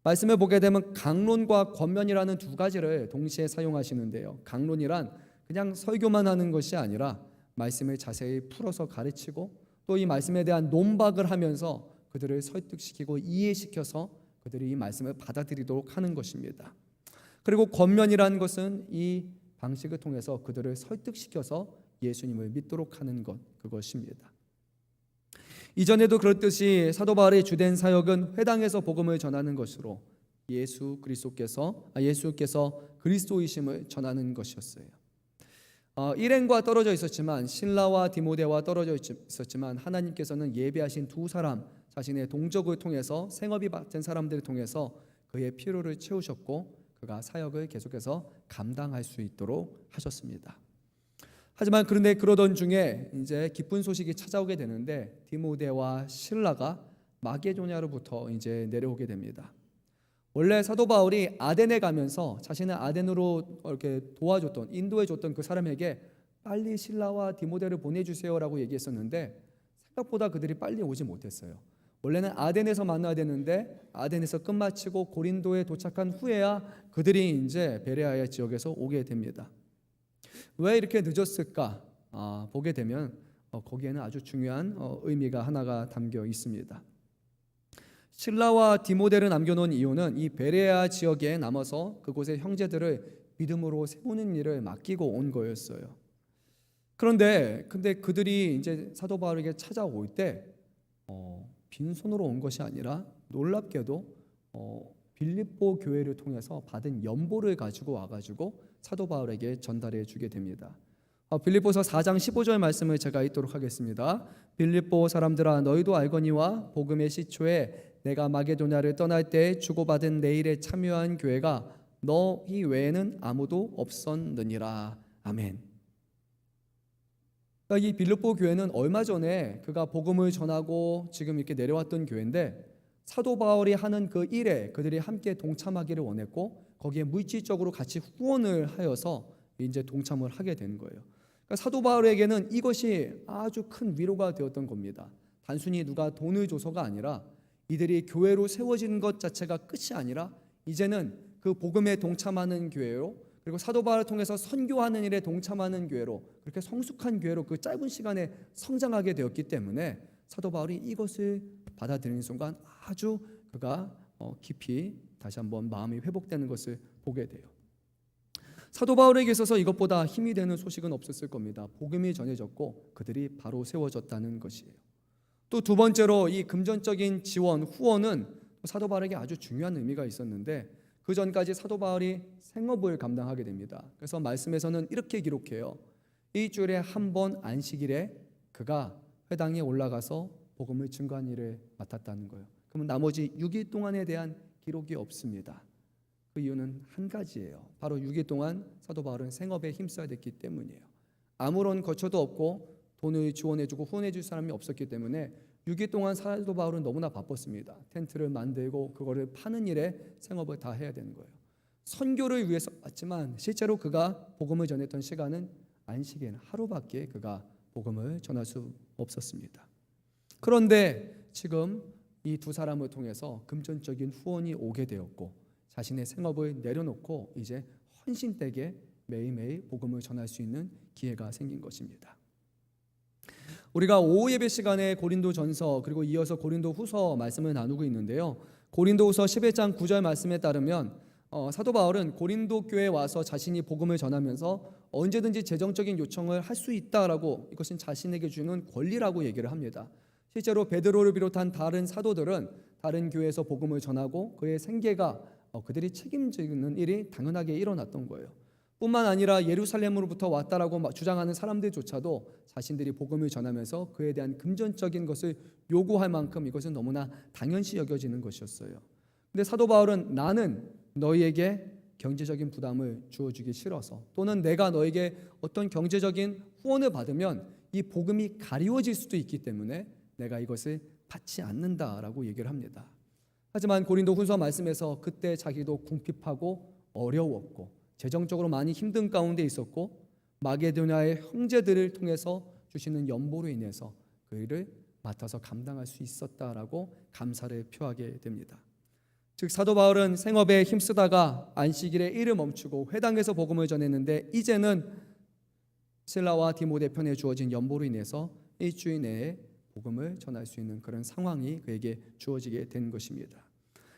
말씀을 보게 되면 강론과 권면이라는 두 가지를 동시에 사용하시는데요. 강론이란 그냥 설교만 하는 것이 아니라 말씀을 자세히 풀어서 가르치고 또 이 말씀에 대한 논박을 하면서 그들을 설득시키고 이해시켜서 그들이 이 말씀을 받아들이도록 하는 것입니다. 그리고 권면이라는 것은 이 방식을 통해서 그들을 설득시켜서 예수님을 믿도록 하는 것, 그것입니다. 이전에도 그렇듯이 사도 바울의 주된 사역은 회당에서 복음을 전하는 것으로 예수께서 그리스도이심을 전하는 것이었어요. 일행과 떨어져 있었지만 신라와 디모데와 떨어져 있었지만 하나님께서는 예비하신 두 사람, 자신의 동족을 통해서 생업이 받은 사람들을 통해서 그의 필요를 채우셨고 그가 사역을 계속해서 감당할 수 있도록 하셨습니다. 하지만 그런데 그러던 중에 이제 기쁜 소식이 찾아오게 되는데 디모데와 실라가 마게도냐로부터 이제 내려오게 됩니다. 원래 사도 바울이 아덴에 가면서 자신을 아덴으로 이렇게 도와줬던, 인도해줬던 그 사람에게 빨리 실라와 디모데를 보내주세요라고 얘기했었는데 생각보다 그들이 빨리 오지 못했어요. 원래는 아덴에서 만나야 되는데 아덴에서 끝마치고 고린도에 도착한 후에야 그들이 이제 베레아의 지역에서 오게 됩니다. 왜 이렇게 늦었을까? 보게 되면 거기에는 아주 중요한 의미가 하나가 담겨 있습니다. 실라와 디모데를 남겨놓은 이유는 이 베레아 지역에 남아서 그곳의 형제들을 믿음으로 세우는 일을 맡기고 온 거였어요. 그런데 그들이 이제 사도 바울에게 찾아올 때 빈손으로 온 것이 아니라 놀랍게도 빌립보 교회를 통해서 받은 연보를 가지고 와가지고 사도 바울에게 전달해 주게 됩니다. 빌립보서 4장 15절 말씀을 제가 읽도록 하겠습니다. 빌립보 사람들아 너희도 알거니와 복음의 시초에 내가 마게도냐를 떠날 때 주고받은 내 일에 참여한 교회가 너희 외에는 아무도 없었느니라. 아멘. 이 빌립보 교회는 얼마 전에 그가 복음을 전하고 지금 이렇게 내려왔던 교회인데 사도 바울이 하는 그 일에 그들이 함께 동참하기를 원했고 거기에 물질적으로 같이 후원을 하여서 이제 동참을 하게 된 거예요. 그러니까 사도 바울에게는 이것이 아주 큰 위로가 되었던 겁니다. 단순히 누가 돈을 줘서가 아니라 이들이 교회로 세워진 것 자체가 끝이 아니라 이제는 그 복음에 동참하는 교회로 그리고 사도 바울을 통해서 선교하는 일에 동참하는 교회로 그렇게 성숙한 교회로 그 짧은 시간에 성장하게 되었기 때문에 사도 바울이 이것을 받아들이는 순간 아주 그가 깊이 다시 한번 마음이 회복되는 것을 보게 돼요. 사도 바울에게 있어서 이것보다 힘이 되는 소식은 없었을 겁니다. 복음이 전해졌고 그들이 바로 세워졌다는 것이에요. 또 두 번째로 이 금전적인 지원, 후원은 사도 바울에게 아주 중요한 의미가 있었는데 그 전까지 사도 바울이 생업을 감당하게 됩니다. 그래서 말씀에서는 이렇게 기록해요. 일주일에 한 번 안식일에 그가 회당에 올라가서 복음을 증거한 일을 맡았다는 거예요. 그러면 나머지 6일 동안에 대한 기록이 없습니다. 그 이유는 한 가지예요. 바로 6일 동안 사도 바울은 생업에 힘써야 됐기 때문이에요. 아무런 거처도 없고 돈을 지원해주고 후원해줄 사람이 없었기 때문에 6일 동안 사도 바울은 너무나 바빴습니다. 텐트를 만들고 그거를 파는 일에 생업을 다 해야 되는 거예요. 선교를 위해서 왔지만 실제로 그가 복음을 전했던 시간은 안식일 하루밖에 그가 복음을 전할 수 없었습니다. 그런데 지금 이 두 사람을 통해서 금전적인 후원이 오게 되었고 자신의 생업을 내려놓고 이제 헌신되게 매일매일 복음을 전할 수 있는 기회가 생긴 것입니다. 우리가 오후 예배 시간에 고린도전서 그리고 이어서 고린도후서 말씀을 나누고 있는데요. 고린도후서 11장 9절 말씀에 따르면 사도 바울은 고린도 교회에 와서 자신이 복음을 전하면서 언제든지 재정적인 요청을 할 수 있다라고, 이것은 자신에게 주는 권리라고 얘기를 합니다. 실제로 베드로를 비롯한 다른 사도들은 다른 교회에서 복음을 전하고 그의 생계가 그들이 책임지는 일이 당연하게 일어났던 거예요. 뿐만 아니라 예루살렘으로부터 왔다라고 주장하는 사람들조차도 자신들이 복음을 전하면서 그에 대한 금전적인 것을 요구할 만큼 이것은 너무나 당연시 여겨지는 것이었어요. 근데 사도 바울은 나는 너희에게 경제적인 부담을 주어주기 싫어서, 또는 내가 너에게 어떤 경제적인 후원을 받으면 이 복음이 가리워질 수도 있기 때문에 내가 이것을 받지 않는다라고 얘기를 합니다. 하지만 고린도후서 말씀에서 그때 자기도 궁핍하고 어려웠고 재정적으로 많이 힘든 가운데 있었고 마게도냐의 형제들을 통해서 주시는 연보로 인해서 그 일을 맡아서 감당할 수 있었다라고 감사를 표하게 됩니다. 즉 사도 바울은 생업에 힘쓰다가 안식일에 일을 멈추고 회당에서 복음을 전했는데 이제는 실라와 디모데 편에 주어진 연보로 인해서 일주일 내에 복음을 전할 수 있는 그런 상황이 그에게 주어지게 된 것입니다.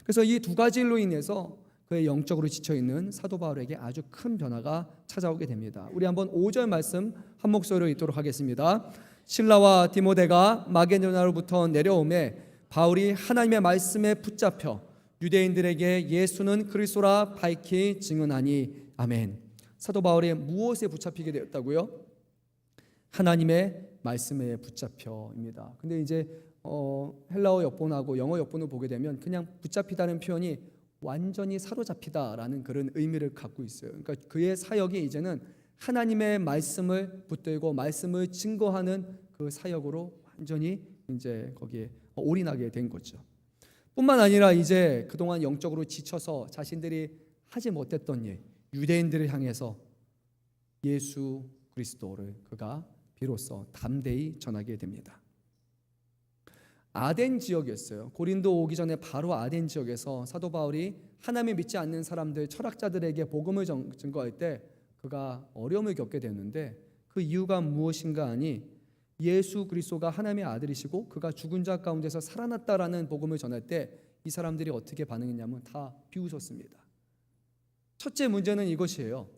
그래서 이 두 가지 일로 인해서 그의 영적으로 지쳐있는 사도 바울에게 아주 큰 변화가 찾아오게 됩니다. 우리 한번 5절 말씀 한 목소리로 읽도록 하겠습니다. 실라와 디모데가 마게도냐로부터 내려오매 바울이 하나님의 말씀에 붙잡혀 유대인들에게 예수는 그리스도라 밝히 증언하니 아멘. 사도 바울이 무엇에 붙잡히게 되었다고요? 하나님의 말씀에 붙잡혀입니다. 근데 이제 헬라어 역본하고 영어 역본을 보게 되면 그냥 붙잡히다는 표현이 완전히 사로잡히다라는 그런 의미를 갖고 있어요. 그러니까 그의 사역이 이제는 하나님의 말씀을 붙들고 말씀을 증거하는 그 사역으로 완전히 이제 거기에 올인하게 된 거죠. 뿐만 아니라 이제 그동안 영적으로 지쳐서 자신들이 하지 못했던 일, 유대인들을 향해서 예수 그리스도를 그가 비로소 담대히 전하게 됩니다. 아덴 지역이었어요. 고린도 오기 전에 바로 아덴 지역에서 사도 바울이 하나님을 믿지 않는 사람들, 철학자들에게 복음을 증거할 때 그가 어려움을 겪게 되었는데 그 이유가 무엇인가 하니 예수 그리스도가 하나님의 아들이시고 그가 죽은 자 가운데서 살아났다라는 복음을 전할 때 이 사람들이 어떻게 반응했냐면 다 비웃었습니다. 첫째 문제는 이것이에요.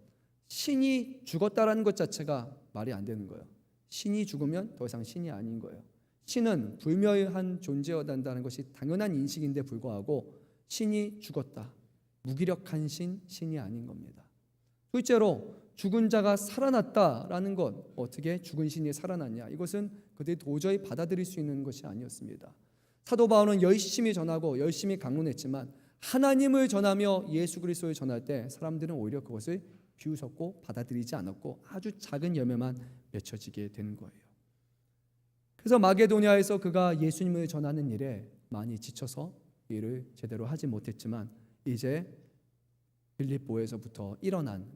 신이 죽었다라는 것 자체가 말이 안 되는 거예요. 신이 죽으면 더 이상 신이 아닌 거예요. 신은 불멸한 존재여야 한다는 것이 당연한 인식인데 불구하고 신이 죽었다. 무기력한 신이 아닌 겁니다. 둘째로 죽은 자가 살아났다라는 것, 어떻게 죽은 신이 살아났냐? 이것은 그들이 도저히 받아들일 수 있는 것이 아니었습니다. 사도 바울은 열심히 전하고 열심히 강론했지만 하나님을 전하며 예수 그리스도를 전할 때 사람들은 오히려 그것을 비웃었고 받아들이지 않았고 아주 작은 열매만 맺혀지게 된 거예요. 그래서 마게도냐에서 그가 예수님을 전하는 일에 많이 지쳐서 일을 제대로 하지 못했지만 이제 빌립보에서부터 일어난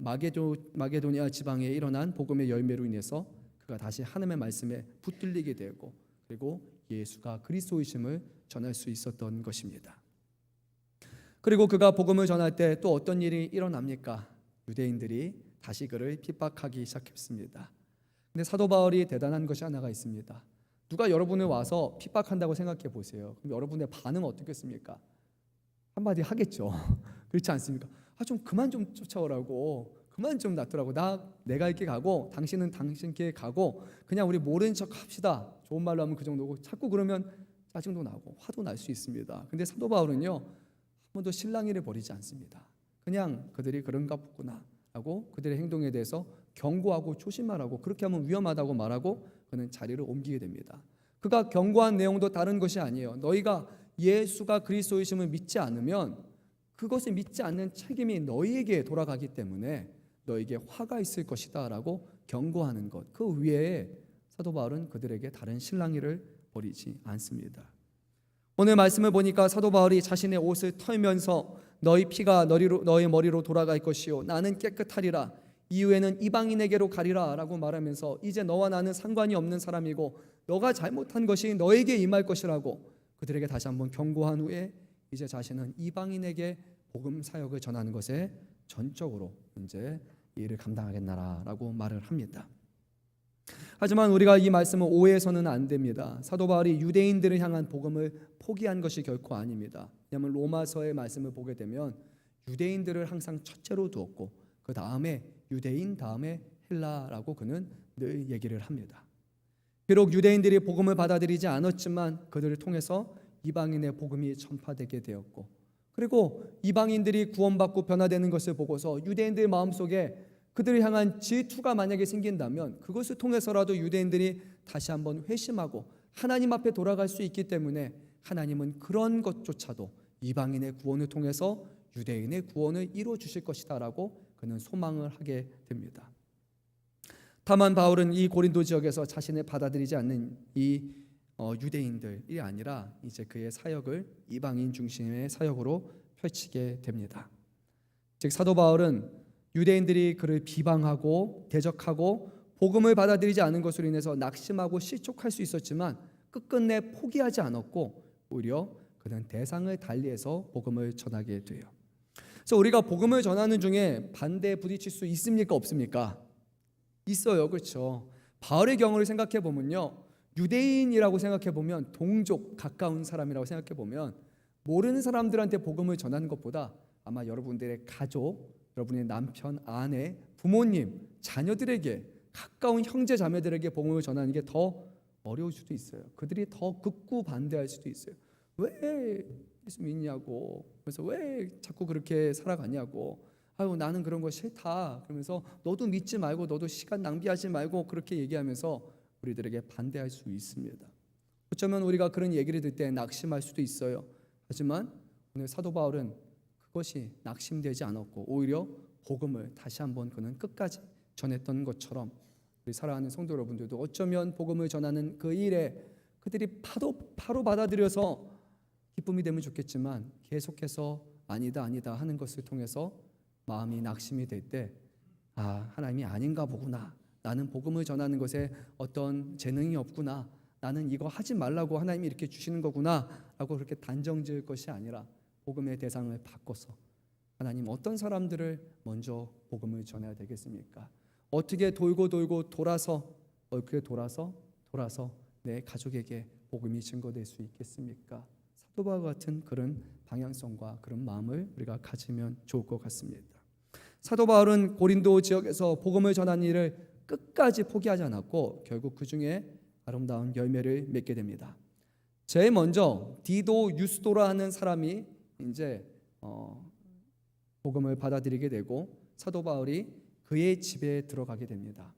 마게도냐 지방에 일어난 복음의 열매로 인해서 그가 다시 하나님의 말씀에 붙들리게 되고 그리고 예수가 그리스도이심을 전할 수 있었던 것입니다. 그리고 그가 복음을 전할 때 또 어떤 일이 일어납니까? 유대인들이 다시 그를 핍박하기 시작했습니다. 근데 사도 바울이 대단한 것이 하나가 있습니다. 누가 여러분을 와서 핍박한다고 생각해 보세요. 그럼 여러분의 반응은 어떻겠습니까? 한마디 하겠죠. 그렇지 않습니까? 좀 그만 좀 쫓아오라고, 그만 좀 놔두라고, 내가 이렇게 가고 당신은 당신께 가고 그냥 우리 모른 척 합시다. 좋은 말로 하면 그 정도고 자꾸 그러면 짜증도 나고 화도 날 수 있습니다. 근데 사도 바울은요 한 번도 실랑이를 벌이지 않습니다. 그냥 그들이 그런가 보구나 하고 그들의 행동에 대해서 경고하고 조심하라고, 그렇게 하면 위험하다고 말하고 그는 자리를 옮기게 됩니다. 그가 경고한 내용도 다른 것이 아니에요. 너희가 예수가 그리스도이심을 믿지 않으면 그것을 믿지 않는 책임이 너희에게 돌아가기 때문에 너에게 화가 있을 것이다 라고 경고하는 것, 그 위에 사도 바울은 그들에게 다른 실랑이를 벌이지 않습니다. 오늘 말씀을 보니까 사도 바울이 자신의 옷을 털면서 너희 피가 너희 머리로 돌아갈 것이요 나는 깨끗하리라, 이후에는 이방인에게로 가리라 라고 말하면서 이제 너와 나는 상관이 없는 사람이고 너가 잘못한 것이 너에게 임할 것이라고 그들에게 다시 한번 경고한 후에 이제 자신은 이방인에게 복음 사역을 전하는 것에 전적으로 이제 일을 감당하겠나라고 말을 합니다. 하지만 우리가 이 말씀을 오해해서는 안 됩니다. 사도 바울이 유대인들을 향한 복음을 포기한 것이 결코 아닙니다. 왜냐하면 로마서의 말씀을 보게 되면 유대인들을 항상 첫째로 두었고 그 다음에 유대인 다음에 헬라라고 그는 늘 얘기를 합니다. 비록 유대인들이 복음을 받아들이지 않았지만 그들을 통해서 이방인의 복음이 전파되게 되었고 그리고 이방인들이 구원받고 변화되는 것을 보고서 유대인들 마음속에 그들을 향한 질투가 만약에 생긴다면 그것을 통해서라도 유대인들이 다시 한번 회심하고 하나님 앞에 돌아갈 수 있기 때문에 하나님은 그런 것조차도 이방인의 구원을 통해서 유대인의 구원을 이루어 주실 것이다 라고 그는 소망을 하게 됩니다. 다만 바울은 이 고린도 지역에서 자신을 받아들이지 않는 이 유대인들이 아니라 이제 그의 사역을 이방인 중심의 사역으로 펼치게 됩니다. 즉 사도 바울은 유대인들이 그를 비방하고 대적하고 복음을 받아들이지 않은 것으로 인해서 낙심하고 실족할 수 있었지만 끝끝내 포기하지 않았고 오히려 그는 대상을 달리해서 복음을 전하게 돼요. 그래서 우리가 복음을 전하는 중에 반대에 부딪힐 수 있습니까? 없습니까? 있어요. 그렇죠. 바울의 경우를 생각해 보면요. 유대인이라고 생각해 보면 동족, 가까운 사람이라고 생각해 보면 모르는 사람들한테 복음을 전하는 것보다 아마 여러분들의 가족, 여러분의 남편, 아내, 부모님, 자녀들에게 가까운 형제 자매들에게 복음을 전하는 게 더 어려울 수도 있어요. 그들이 더 극구 반대할 수도 있어요. 왜 예수 믿냐고, 그래서 왜 자꾸 그렇게 살아가냐고, 아유 나는 그런 거 싫다 그러면서 너도 믿지 말고 너도 시간 낭비하지 말고 그렇게 얘기하면서 우리들에게 반대할 수 있습니다. 어쩌면 우리가 그런 얘기를 들을 때 낙심할 수도 있어요. 하지만 오늘 사도 바울은 그것이 낙심되지 않았고 오히려 복음을 다시 한번 그는 끝까지 전했던 것처럼 우리 사랑하는 성도 여러분들도 어쩌면 복음을 전하는 그 일에 그들이 바로 받아들여서 기쁨이 되면 좋겠지만 계속해서 아니다 하는 것을 통해서 마음이 낙심이 될 때 하나님이 아닌가 보구나, 나는 복음을 전하는 것에 어떤 재능이 없구나, 나는 이거 하지 말라고 하나님이 이렇게 주시는 거구나 라고 그렇게 단정 지을 것이 아니라 복음의 대상을 바꿔서 하나님 어떤 사람들을 먼저 복음을 전해야 되겠습니까? 어떻게 돌고 돌아서 내 가족에게 복음이 증거될 수 있겠습니까? 사도 바울 같은 그런 방향성과 그런 마음을 우리가 가지면 좋을 것 같습니다. 사도 바울은 고린도 지역에서 복음을 전하는 일을 끝까지 포기하지 않았고 결국 그 중에 아름다운 열매를 맺게 됩니다. 제일 먼저 디도 유스도라 하는 사람이 이제 복음을 받아들이게 되고 사도 바울이 그의 집에 들어가게 됩니다.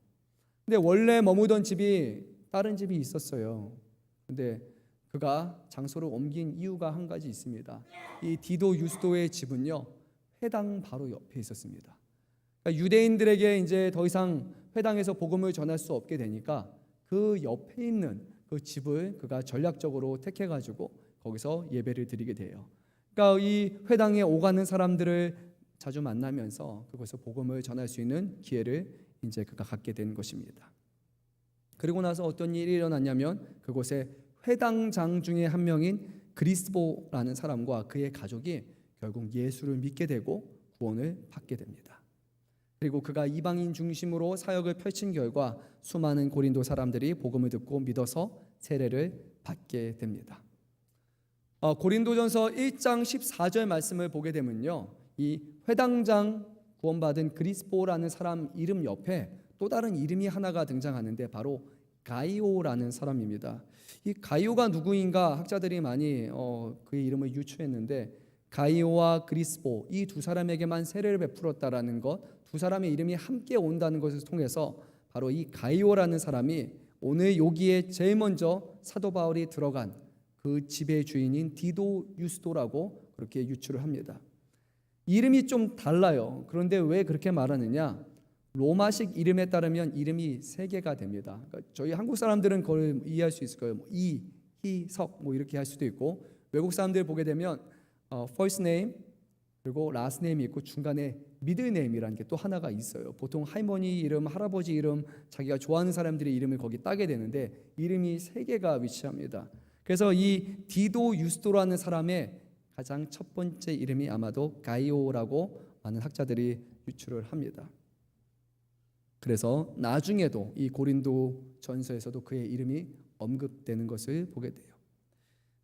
근데 원래 머무던 집이 다른 집이 있었어요. 근데 그가 장소를 옮긴 이유가 한 가지 있습니다. 이 디도 유스도의 집은요 회당 바로 옆에 있었습니다. 그러니까 유대인들에게 이제 더 이상 회당에서 복음을 전할 수 없게 되니까 그 옆에 있는 그 집을 그가 전략적으로 택해가지고 거기서 예배를 드리게 돼요. 그러니까 이 회당에 오가는 사람들을 자주 만나면서 그곳에서 복음을 전할 수 있는 기회를 이제 그가 갖게 된 것입니다. 그리고 나서 어떤 일이 일어났냐면 그곳에 회당장 중에 한 명인 그리스보라는 사람과 그의 가족이 결국 예수를 믿게 되고 구원을 받게 됩니다. 그리고 그가 이방인 중심으로 사역을 펼친 결과 수많은 고린도 사람들이 복음을 듣고 믿어서 세례를 받게 됩니다. 고린도전서 1장 14절 말씀을 보게 되면요, 이 회당장 구원받은 그리스보라는 사람 이름 옆에 또 다른 이름이 하나가 등장하는데 바로 가이오라는 사람입니다. 이 가이오가 누구인가 학자들이 많이 그의 이름을 유추했는데 가이오와 그리스보 이 두 사람에게만 세례를 베풀었다라는 것, 두 사람의 이름이 함께 온다는 것을 통해서 바로 이 가이오라는 사람이 오늘 여기에 제일 먼저 사도 바울이 들어간 그 집의 주인인 디도 유스도라고 그렇게 유추를 합니다. 이름이 좀 달라요. 그런데 왜 그렇게 말하느냐? 로마식 이름에 따르면 이름이 세 개가 됩니다. 그러니까 저희 한국 사람들은 그걸 이해할 수 있을 거예요. 희석 이렇게 할 수도 있고, 외국 사람들 보게 되면 first name 그리고 last name이 있고 중간에 미드네임이라는 게 또 하나가 있어요. 보통 할머니 이름, 할아버지 이름, 자기가 좋아하는 사람들의 이름을 거기 따게 되는데 이름이 세 개가 위치합니다. 그래서 이 디도 유스도라는 사람의 가장 첫 번째 이름이 아마도 가이오라고 많은 학자들이 유추를 합니다. 그래서 나중에도 이 고린도 전서에서도 그의 이름이 언급되는 것을 보게 돼요.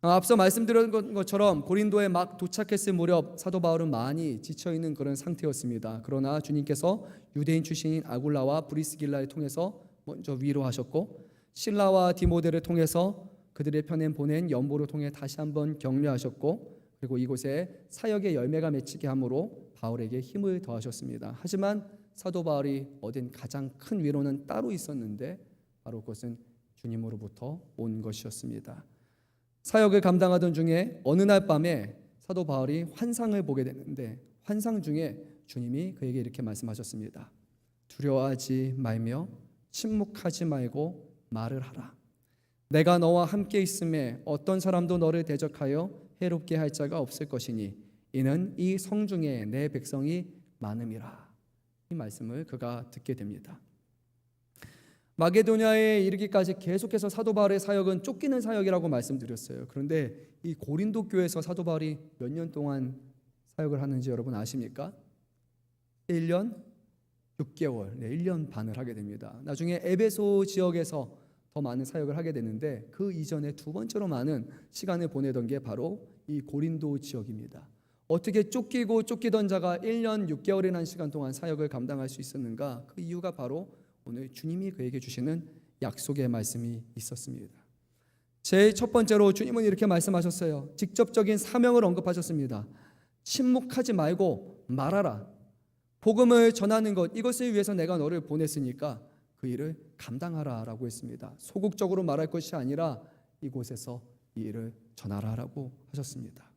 앞서 말씀드린 것처럼 고린도에 막 도착했을 무렵 사도 바울은 많이 지쳐있는 그런 상태였습니다. 그러나 주님께서 유대인 출신인 아굴라와 브리스길라를 통해서 먼저 위로하셨고 실라와 디모데를 통해서 그들의 편에 보낸 연보를 통해 다시 한번 격려하셨고 그리고 이곳에 사역의 열매가 맺히게 함으로 바울에게 힘을 더하셨습니다. 하지만 사도 바울이 얻은 가장 큰 위로는 따로 있었는데 바로 그것은 주님으로부터 온 것이었습니다. 사역을 감당하던 중에 어느 날 밤에 사도 바울이 환상을 보게 되는데 환상 중에 주님이 그에게 이렇게 말씀하셨습니다. 두려워하지 말며 침묵하지 말고 말을 하라. 내가 너와 함께 있음에 어떤 사람도 너를 대적하여 해롭게 할 자가 없을 것이니 이는 이 성중에 내 백성이 많음이라. 이 말씀을 그가 듣게 됩니다. 마게도냐에 이르기까지 계속해서 사도 바울의 사역은 쫓기는 사역이라고 말씀드렸어요. 그런데 이 고린도 교회에서 사도 바울이 몇 년 동안 사역을 하는지 여러분 아십니까? 1년 6개월, 1년 반을 하게 됩니다. 나중에 에베소 지역에서 더 많은 사역을 하게 되는데 그 이전에 두 번째로 많은 시간을 보내던 게 바로 이 고린도 지역입니다. 어떻게 쫓기던 자가 1년 6개월이라는 시간 동안 사역을 감당할 수 있었는가? 그 이유가 바로 오늘 주님이 그에게 주시는 약속의 말씀이 있었습니다. 제일 첫 번째로 주님은 이렇게 말씀하셨어요. 직접적인 사명을 언급하셨습니다. 침묵하지 말고 말하라. 복음을 전하는 것, 이것을 위해서 내가 너를 보냈으니까 그 일을 감당하라 라고 했습니다. 소극적으로 말할 것이 아니라 이곳에서 이 일을 전하라라고 하셨습니다.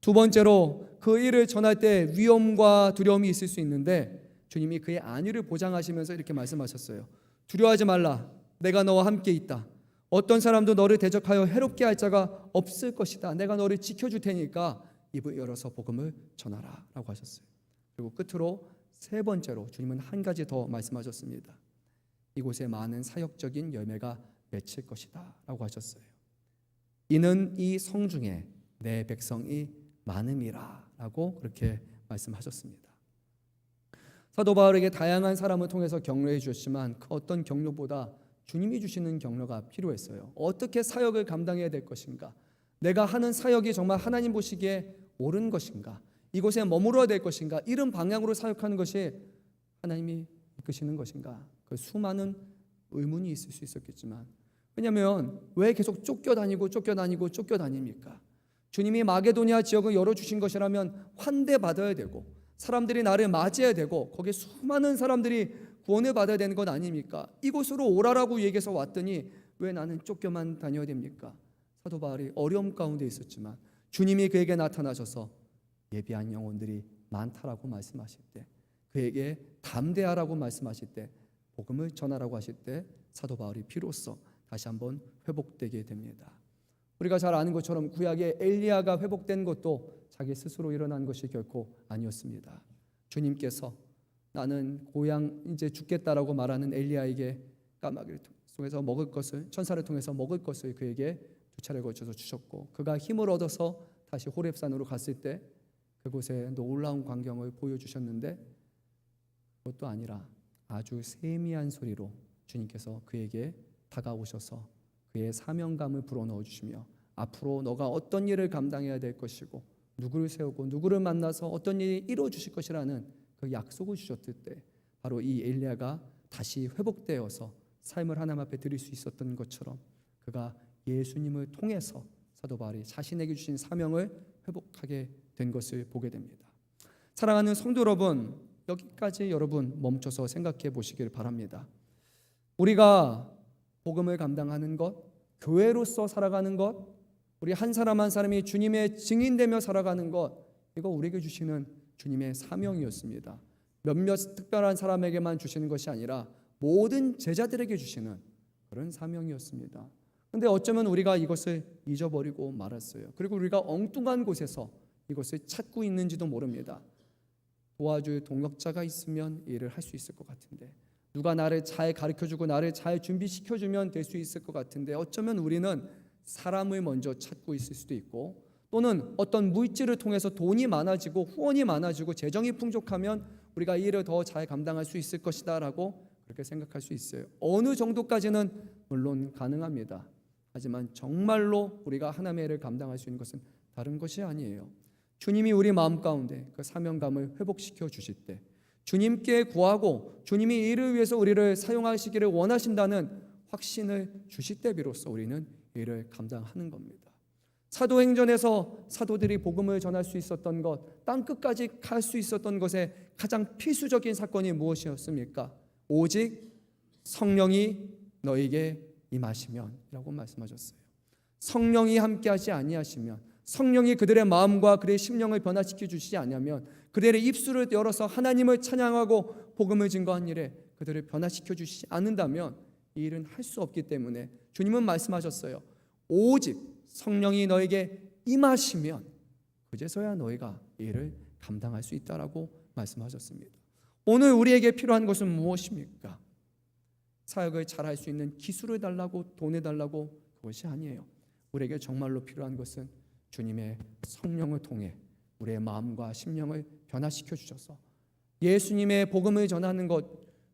두 번째로 그 일을 전할 때 위험과 두려움이 있을 수 있는데 주님이 그의 안위를 보장하시면서 이렇게 말씀하셨어요. 두려워하지 말라. 내가 너와 함께 있다. 어떤 사람도 너를 대적하여 해롭게 할 자가 없을 것이다. 내가 너를 지켜줄 테니까 입을 열어서 복음을 전하라 라고 하셨어요. 그리고 끝으로 세 번째로 주님은 한 가지 더 말씀하셨습니다. 이곳에 많은 사역적인 열매가 맺힐 것이다 라고 하셨어요. 이는 이 성중에 내 백성이 많음이라 라고 그렇게 말씀하셨습니다. 사도 바울에게 다양한 사람을 통해서 격려해 주셨지만 그 어떤 격려보다 주님이 주시는 격려가 필요했어요. 어떻게 사역을 감당해야 될 것인가? 내가 하는 사역이 정말 하나님 보시기에 옳은 것인가? 이곳에 머물러야 될 것인가? 이런 방향으로 사역하는 것이 하나님이 이끄시는 것인가? 그 수많은 의문이 있을 수 있었겠지만 왜냐하면 왜 계속 쫓겨다닙니까? 주님이 마게도니아 지역을 열어주신 것이라면 환대받아야 되고 사람들이 나를 맞이해야 되고 거기에 수많은 사람들이 구원을 받아야 되는 것 아닙니까? 이곳으로 오라라고 얘기해서 왔더니 왜 나는 쫓겨만 다녀야 됩니까? 사도 바울이 어려움 가운데 있었지만 주님이 그에게 나타나셔서 예비한 영혼들이 많다라고 말씀하실 때 그에게 담대하라고 말씀하실 때 복음을 전하라고 하실 때 사도 바울이 비로소 다시 한번 회복되게 됩니다. 우리가 잘 아는 것처럼 구약의 엘리야가 회복된 것도 자기 스스로 일어난 것이 결코 아니었습니다. 주님께서 나는 고향 이제 죽겠다라고 말하는 엘리야에게 까마귀를 통해서 먹을 것을 천사를 통해서 먹을 것을 그에게 두 차례 걸쳐서 주셨고 그가 힘을 얻어서 다시 호렙산으로 갔을 때 그곳에 놀라운 광경을 보여주셨는데 그것도 아니라 아주 세미한 소리로 주님께서 그에게 다가오셔서 그의 사명감을 불어넣어 주시며 앞으로 너가 어떤 일을 감당해야 될 것이고 누구를 세우고 누구를 만나서 어떤 일이 이루어 주실 것이라는 그 약속을 주셨을 때 바로 이 엘리야가 다시 회복되어서 삶을 하나님 앞에 드릴 수 있었던 것처럼 그가 예수님을 통해서 사도 바울이 자신에게 주신 사명을 회복하게 된 것을 보게 됩니다. 사랑하는 성도 여러분, 여기까지 여러분 멈춰서 생각해 보시길 바랍니다. 우리가 복음을 감당하는 것, 교회로서 살아가는 것, 우리 한 사람 한 사람이 주님의 증인되며 살아가는 것, 이거 우리에게 주시는 주님의 사명이었습니다. 몇몇 특별한 사람에게만 주시는 것이 아니라 모든 제자들에게 주시는 그런 사명이었습니다. 그런데 어쩌면 우리가 이것을 잊어버리고 말았어요. 그리고 우리가 엉뚱한 곳에서 이것을 찾고 있는지도 모릅니다. 도와줄 동역자가 있으면 일을 할 수 있을 것 같은데, 누가 나를 잘 가르쳐주고 나를 잘 준비시켜주면 될 수 있을 것 같은데, 어쩌면 우리는 사람을 먼저 찾고 있을 수도 있고, 또는 어떤 물질을 통해서 돈이 많아지고 후원이 많아지고 재정이 풍족하면 우리가 이 일을 더 잘 감당할 수 있을 것이다 라고 그렇게 생각할 수 있어요. 어느 정도까지는 물론 가능합니다. 하지만 정말로 우리가 하나님의 일을 감당할 수 있는 것은 다른 것이 아니에요. 주님이 우리 마음 가운데 그 사명감을 회복시켜 주실 때, 주님께 구하고 주님이 이를 위해서 우리를 사용하시기를 원하신다는 확신을 주실 때 비로소 우리는 일을 감당하는 겁니다. 사도행전에서 사도들이 복음을 전할 수 있었던 것, 땅끝까지 갈 수 있었던 것의 가장 필수적인 사건이 무엇이었습니까? 오직 성령이 너에게 임하시면 이라고 말씀하셨어요. 성령이 함께하지 아니하시면, 성령이 그들의 마음과 그들의 심령을 변화시켜 주시지 않으면, 그들의 입술을 열어서 하나님을 찬양하고 복음을 증거한 일에 그들을 변화시켜 주시지 않는다면 이 일은 할 수 없기 때문에 주님은 말씀하셨어요. 오직 성령이 너에게 임하시면 그제서야 너희가 이 일을 감당할 수 있다라고 말씀하셨습니다. 오늘 우리에게 필요한 것은 무엇입니까? 사역을 잘할 수 있는 기술을 달라고, 돈을 달라고, 그것이 아니에요. 우리에게 정말로 필요한 것은 주님의 성령을 통해 우리의 마음과 심령을 변화시켜 주셔서 예수님의 복음을 전하는 것,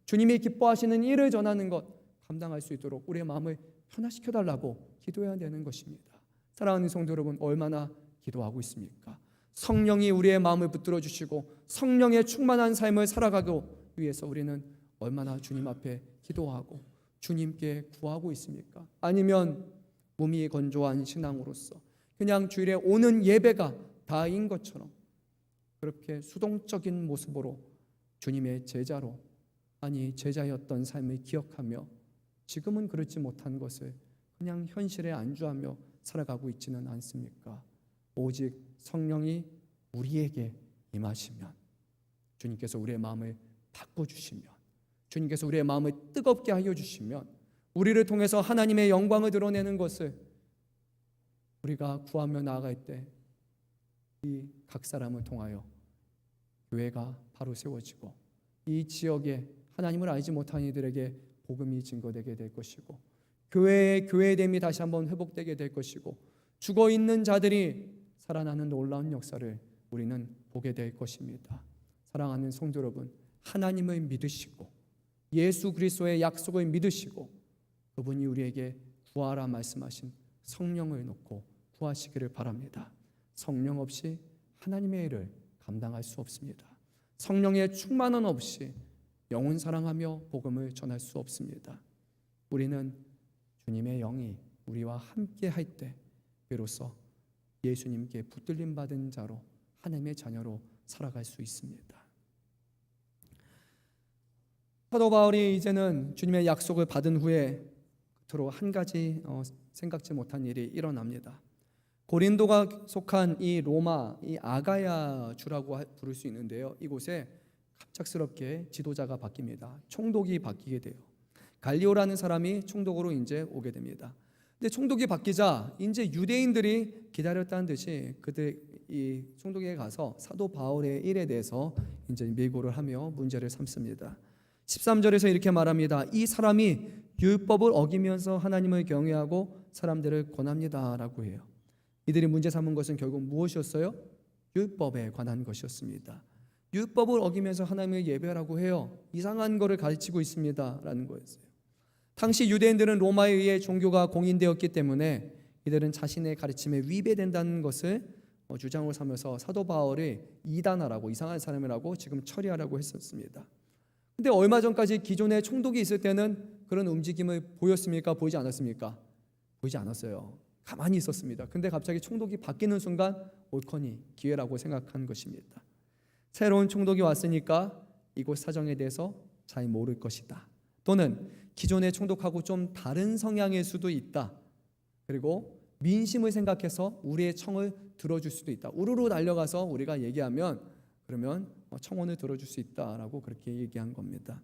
주님이 기뻐하시는 일을 전하는 것 감당할 수 있도록 우리의 마음을 변화시켜 달라고 기도해야 되는 것입니다. 사랑하는 성도 여러분, 얼마나 기도하고 있습니까? 성령이 우리의 마음을 붙들어 주시고 성령의 충만한 삶을 살아가기 위해서 우리는 얼마나 주님 앞에 기도하고 주님께 구하고 있습니까? 아니면 몸이 건조한 신앙으로서 그냥 주일에 오는 예배가 다인 것처럼 그렇게 수동적인 모습으로 주님의 제자로, 아니 제자였던 삶을 기억하며 지금은 그렇지 못한 것을 그냥 현실에 안주하며 살아가고 있지는 않습니까? 오직 성령이 우리에게 임하시면, 주님께서 우리의 마음을 바꿔주시면, 주님께서 우리의 마음을 뜨겁게 하여 주시면, 우리를 통해서 하나님의 영광을 드러내는 것을 우리가 구하며 나아갈 때 이 각 사람을 통하여 교회가 바로 세워지고 이 지역에 하나님을 알지 못한 이들에게 복음이 증거되게 될 것이고, 교회의 교회됨이 다시 한번 회복되게 될 것이고, 죽어있는 자들이 살아나는 놀라운 역사를 우리는 보게 될 것입니다. 사랑하는 성도 여러분, 하나님을 믿으시고 예수 그리스도의 약속을 믿으시고 그분이 우리에게 구하라 말씀하신 성령을 놓고 구하시기를 바랍니다. 성령 없이 하나님의 일을 감당할 수 없습니다. 성령의 충만함 없이 영혼 사랑하며 복음을 전할 수 없습니다. 우리는 주님의 영이 우리와 함께 할 때 비로소 예수님께 붙들림 받은 자로 하나님의 자녀로 살아갈 수 있습니다. 사도 바울이 이제는 주님의 약속을 받은 후에 끝으로 한 가지 생각지 못한 일이 일어납니다. 고린도가 속한 이 로마, 이 아가야 주라고 부를 수 있는데요, 이곳에 갑작스럽게 지도자가 바뀝니다. 총독이 바뀌게 돼요. 갈리오라는 사람이 총독으로 이제 오게 됩니다. 근데 총독이 바뀌자 이제 유대인들이 기다렸다는 듯이 그들 이 총독에게 가서 사도 바울의 일에 대해서 이제 밀고를 하며 문제를 삼습니다. 13절에서 이렇게 말합니다. 이 사람이 율법을 어기면서 하나님을 경외하고 사람들을 권합니다라고 해요. 이들이 문제 삼은 것은 결국 무엇이었어요? 율법에 관한 것이었습니다. 율법을 어기면서 하나님을 예배하라고 해요. 이상한 것을 가르치고 있습니다라는 거였어요. 당시 유대인들은 로마에 의해 종교가 공인되었기 때문에 이들은 자신의 가르침에 위배된다는 것을 주장으로 삼아서 사도 바울이 이단하라고, 이상한 사람이라고 지금 처리하라고 했었습니다. 근데 얼마 전까지 기존의 총독이 있을 때는 그런 움직임을 보였습니까? 보이지 않았습니까? 보이지 않았어요. 가만히 있었습니다. 근데 갑자기 총독이 바뀌는 순간 옳거니 기회라고 생각한 것입니다. 새로운 총독이 왔으니까 이곳 사정에 대해서 잘 모를 것이다. 또는 기존의 총독하고 좀 다른 성향일 수도 있다. 그리고 민심을 생각해서 우리의 청을 들어줄 수도 있다. 우르르 달려가서 우리가 얘기하면 그러면 청원을 들어줄 수 있다라고 그렇게 얘기한 겁니다.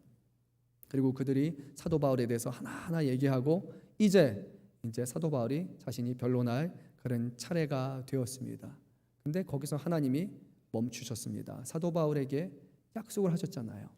그리고 그들이 사도 바울에 대해서 하나하나 얘기하고 이제 사도 바울이 자신이 변론할 그런 차례가 되었습니다. 근데 거기서 하나님이 멈추셨습니다. 사도 바울에게 약속을 하셨잖아요.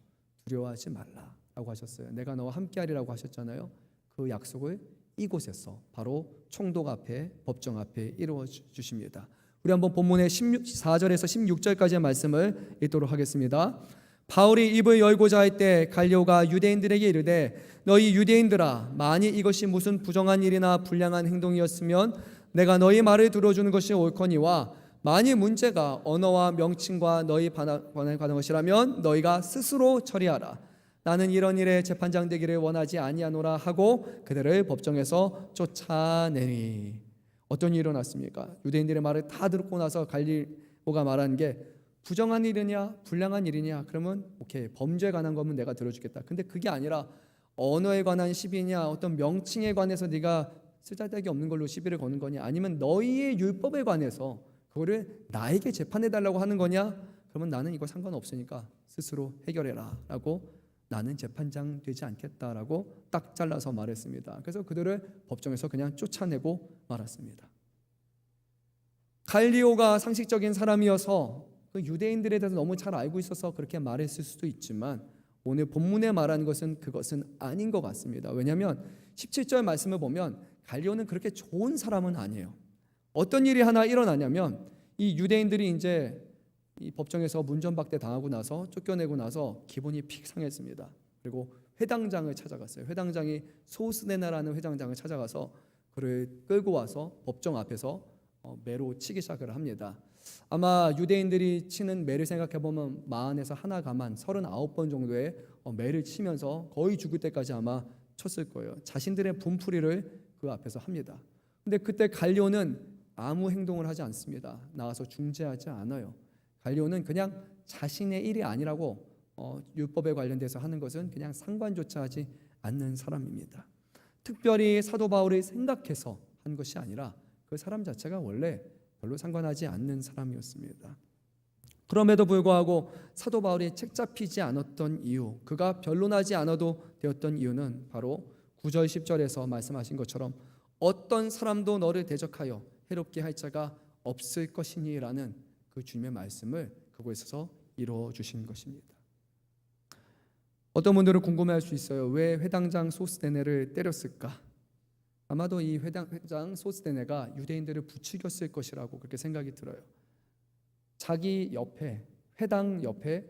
두려워하지 말라라고 하셨어요. 내가 너와 함께하리라고 하셨잖아요. 그 약속을 이곳에서 바로 총독 앞에, 법정 앞에 이루어 주십니다. 우리 한번 본문의 14절에서 16절까지의 말씀을 읽도록 하겠습니다. 바울이 입을 열고자 할 때 갈리오가 유대인들에게 이르되 너희 유대인들아, 만일 이것이 무슨 부정한 일이나 불량한 행동이었으면 내가 너희 말을 들어주는 것이 옳거니와 만일 문제가 언어와 명칭과 너희 관한 것이라면 너희가 스스로 처리하라. 나는 이런 일에 재판장 되기를 원하지 아니하노라 하고 그들을 법정에서 쫓아내니. 어떤 일이 일어났습니까? 유대인들의 말을 다 듣고 나서 갈리오가 말한 게 부정한 일이냐 불량한 일이냐, 그러면 오케이, 범죄에 관한 거면 내가 들어주겠다. 근데 그게 아니라 언어에 관한 시비냐, 어떤 명칭에 관해서 네가 쓰잘데기 없는 걸로 시비를 거는 거냐, 아니면 너희의 율법에 관해서 그거를 나에게 재판해 달라고 하는 거냐, 그러면 나는 이거 상관없으니까 스스로 해결해라 라고, 나는 재판장 되지 않겠다라고 딱 잘라서 말했습니다. 그래서 그들을 법정에서 그냥 쫓아내고 말았습니다. 갈리오가 상식적인 사람이어서 그 유대인들에 대해서 너무 잘 알고 있어서 그렇게 말했을 수도 있지만 오늘 본문에 말하는 것은 그것은 아닌 것 같습니다. 왜냐하면 17절 말씀을 보면 갈리오는 그렇게 좋은 사람은 아니에요. 어떤 일이 하나 일어나냐면 이 유대인들이 이제 이 법정에서 문전박대 당하고 나서 쫓겨내고 나서 기분이 픽 상했습니다. 그리고 회당장을 찾아갔어요. 회당장이 소스데나라는 회당장을 찾아가서 그를 끌고 와서 법정 앞에서 매로 치기 시작을 합니다. 아마 유대인들이 치는 매를 생각해보면 마흔에서 하나 가만 39번 정도의 매를 치면서 거의 죽을 때까지 아마 쳤을 거예요. 자신들의 분풀이를 그 앞에서 합니다. 근데 그때 갈리오는 아무 행동을 하지 않습니다. 나와서 중재하지 않아요. 갈리오는 그냥 자신의 일이 아니라고 율법에 관련돼서 하는 것은 그냥 상관조차 하지 않는 사람입니다. 특별히 사도 바울이 생각해서 한 것이 아니라 그 사람 자체가 원래 별로 상관하지 않는 사람이었습니다. 그럼에도 불구하고 사도 바울이 책 잡히지 않았던 이유, 그가 변론하지 않아도 되었던 이유는 바로 9절 10절에서 말씀하신 것처럼 어떤 사람도 너를 대적하여 해롭게 할 자가 없을 것이니 라는 그 주님의 말씀을 그곳에서 이루어 주신 것입니다. 어떤 분들은 궁금해할 수 있어요. 왜 회당장 소스데네를 때렸을까? 아마도 이 회당장 소스데네가 유대인들을 부추겼을 것이라고 그렇게 생각이 들어요. 자기 옆에, 회당 옆에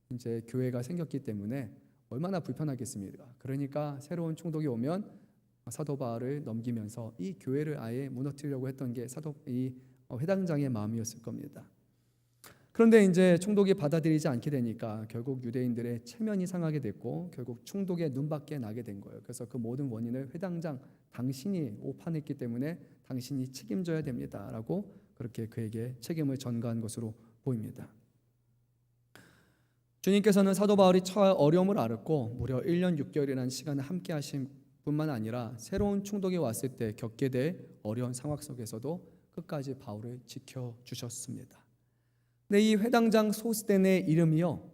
이제 교회가 생겼기 때문에 얼마나 불편하겠습니까? 그러니까 새로운 총독이 오면 사도 바울을 넘기면서 이 교회를 아예 무너뜨리려고 했던 게 이 회당장의 마음이었을 겁니다. 그런데 이제 총독이 받아들이지 않게 되니까 결국 유대인들의 체면이 상하게 됐고 결국 총독의 눈밖에 나게 된 거예요. 그래서 그 모든 원인을 회당장 당신이 오판했기 때문에 당신이 책임져야 됩니다라고 그렇게 그에게 책임을 전가한 것으로 보입니다. 주님께서는 사도 바울이 처할 어려움을 알았고 무려 1년 6개월이라는 시간을 함께 하신 뿐만 아니라 새로운 총독이 왔을 때 겪게 될 어려운 상황 속에서도 끝까지 바울을 지켜주셨습니다. 근데 이 회당장 소스데네 이름이요,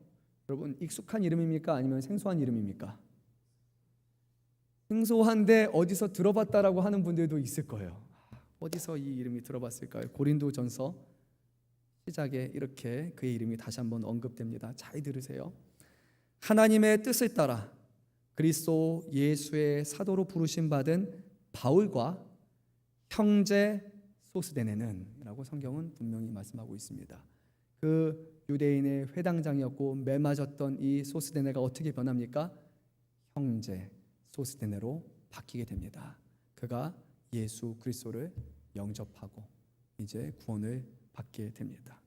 여러분 익숙한 이름입니까? 아니면 생소한 이름입니까? 생소한데 어디서 들어봤다라고 하는 분들도 있을 거예요. 어디서 이 이름이 들어봤을까요? 고린도전서 시작에 이렇게 그의 이름이 다시 한번 언급됩니다. 잘 들으세요. 하나님의 뜻을 따라 그리스도 예수의 사도로 부르심 받은 바울과 형제 소스데네는 라고 성경은 분명히 말씀하고 있습니다. 그 유대인의 회당장이었고 매 맞았던 이 소스데네가 어떻게 변합니까? 형제 소스데네로 바뀌게 됩니다. 그가 예수 그리스도를 영접하고 이제 구원을 받게 됩니다.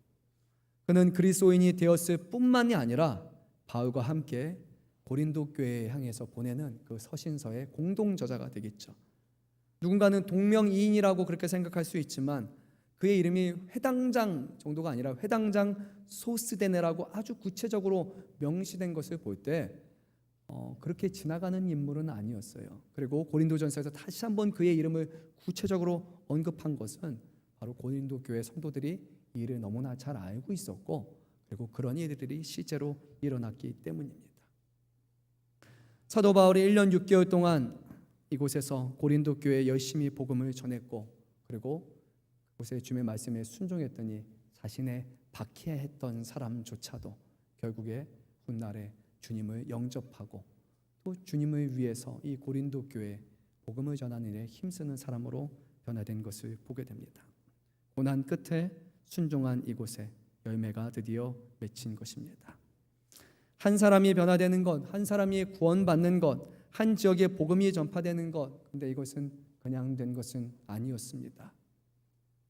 그는 그리스도인이 되었을 뿐만이 아니라 바울과 함께 고린도 교회에 향해서 보내는 그 서신서의 공동 저자가 되겠죠. 누군가는 동명이인이라고 그렇게 생각할 수 있지만 그의 이름이 회당장 정도가 아니라 회당장 소스데네라고 아주 구체적으로 명시된 것을 볼 때 그렇게 지나가는 인물은 아니었어요. 그리고 고린도전서에서 다시 한번 그의 이름을 구체적으로 언급한 것은 바로 고린도 교회 성도들이 이 일을 너무나 잘 알고 있었고 그리고 그런 일들이 실제로 일어났기 때문입니다. 사도 바울이 1년 6개월 동안 이곳에서 고린도 교회에 열심히 복음을 전했고 그리고 그곳에 주님의 말씀에 순종했더니 자신의 박해했던 사람조차도 결국에 훗날에 주님을 영접하고 또 주님을 위해서 이 고린도 교회에 복음을 전하는 일에 힘쓰는 사람으로 변화된 것을 보게 됩니다. 고난 끝에 순종한 이곳에 열매가 드디어 맺힌 것입니다. 한 사람이 변화되는 것, 한 사람이 구원받는 것, 한 지역에 복음이 전파되는 것, 근데 이것은 그냥 된 것은 아니었습니다.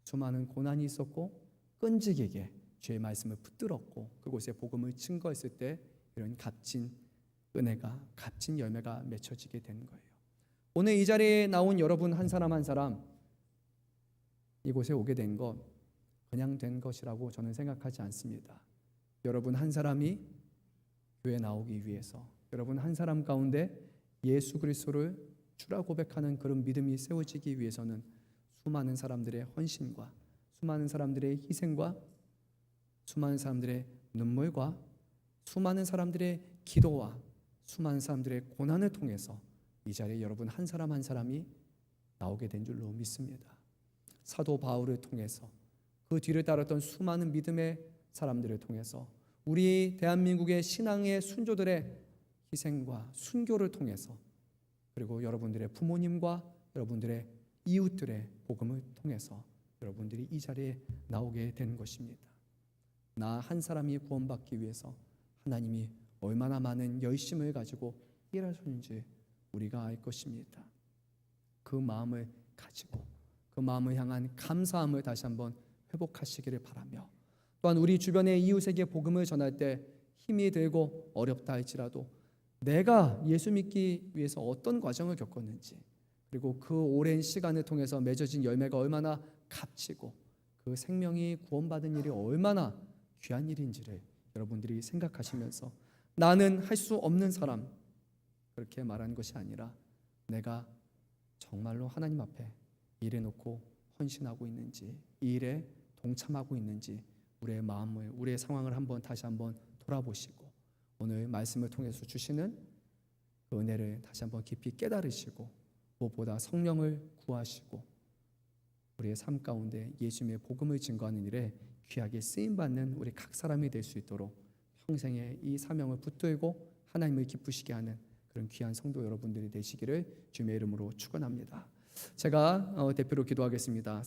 수많은 고난이 있었고 끈질기게 주의 말씀을 붙들었고 그곳에 복음을 증거했을 때 이런 값진 은혜가, 값진 열매가 맺혀지게 된 거예요. 오늘 이 자리에 나온 여러분 한 사람 한 사람, 이곳에 오게 된 것 그냥 된 것이라고 저는 생각하지 않습니다. 여러분 한 사람이 교회에 나오기 위해서, 여러분 한 사람 가운데 예수 그리스도를 주라 고백하는 그런 믿음이 세워지기 위해서는 수많은 사람들의 헌신과 수많은 사람들의 희생과 수많은 사람들의 눈물과 수많은 사람들의 기도와 수많은 사람들의 고난을 통해서 이 자리에 여러분 한 사람 한 사람이 나오게 된 줄로 믿습니다. 사도 바울을 통해서 그 뒤를 따랐던 수많은 믿음의 사람들을 통해서 우리 대한민국의 신앙의 순조들의 희생과 순교를 통해서 그리고 여러분들의 부모님과 여러분들의 이웃들의 복음을 통해서 여러분들이 이 자리에 나오게 된 것입니다. 나 한 사람이 구원받기 위해서 하나님이 얼마나 많은 열심을 가지고 일하셨는지 우리가 알 것입니다. 그 마음을 가지고 그 마음을 향한 감사함을 다시 한번 회복하시기를 바라며 또한 우리 주변의 이웃에게 복음을 전할 때 힘이 들고 어렵다 할지라도 내가 예수 믿기 위해서 어떤 과정을 겪었는지 그리고 그 오랜 시간을 통해서 맺어진 열매가 얼마나 값지고 그 생명이 구원받은 일이 얼마나 귀한 일인지를 여러분들이 생각하시면서 나는 할 수 없는 사람 그렇게 말하는 것이 아니라 내가 정말로 하나님 앞에 일해놓고 헌신하고 있는지 이 일에 동참하고 있는지 우리의 마음을 우리의 상황을 다시 한번 돌아보시고 오늘 말씀을 통해서 주시는 그 은혜를 다시 한번 깊이 깨달으시고 무엇보다 성령을 구하시고 우리의 삶 가운데 예수님의 복음을 증거하는 일에 귀하게 쓰임받는 우리 각 사람이 될 수 있도록 평생에 이 사명을 붙들고 하나님을 기쁘시게 하는 그런 귀한 성도 여러분들이 되시기를 주님의 이름으로 축원합니다. 제가 대표로 기도하겠습니다.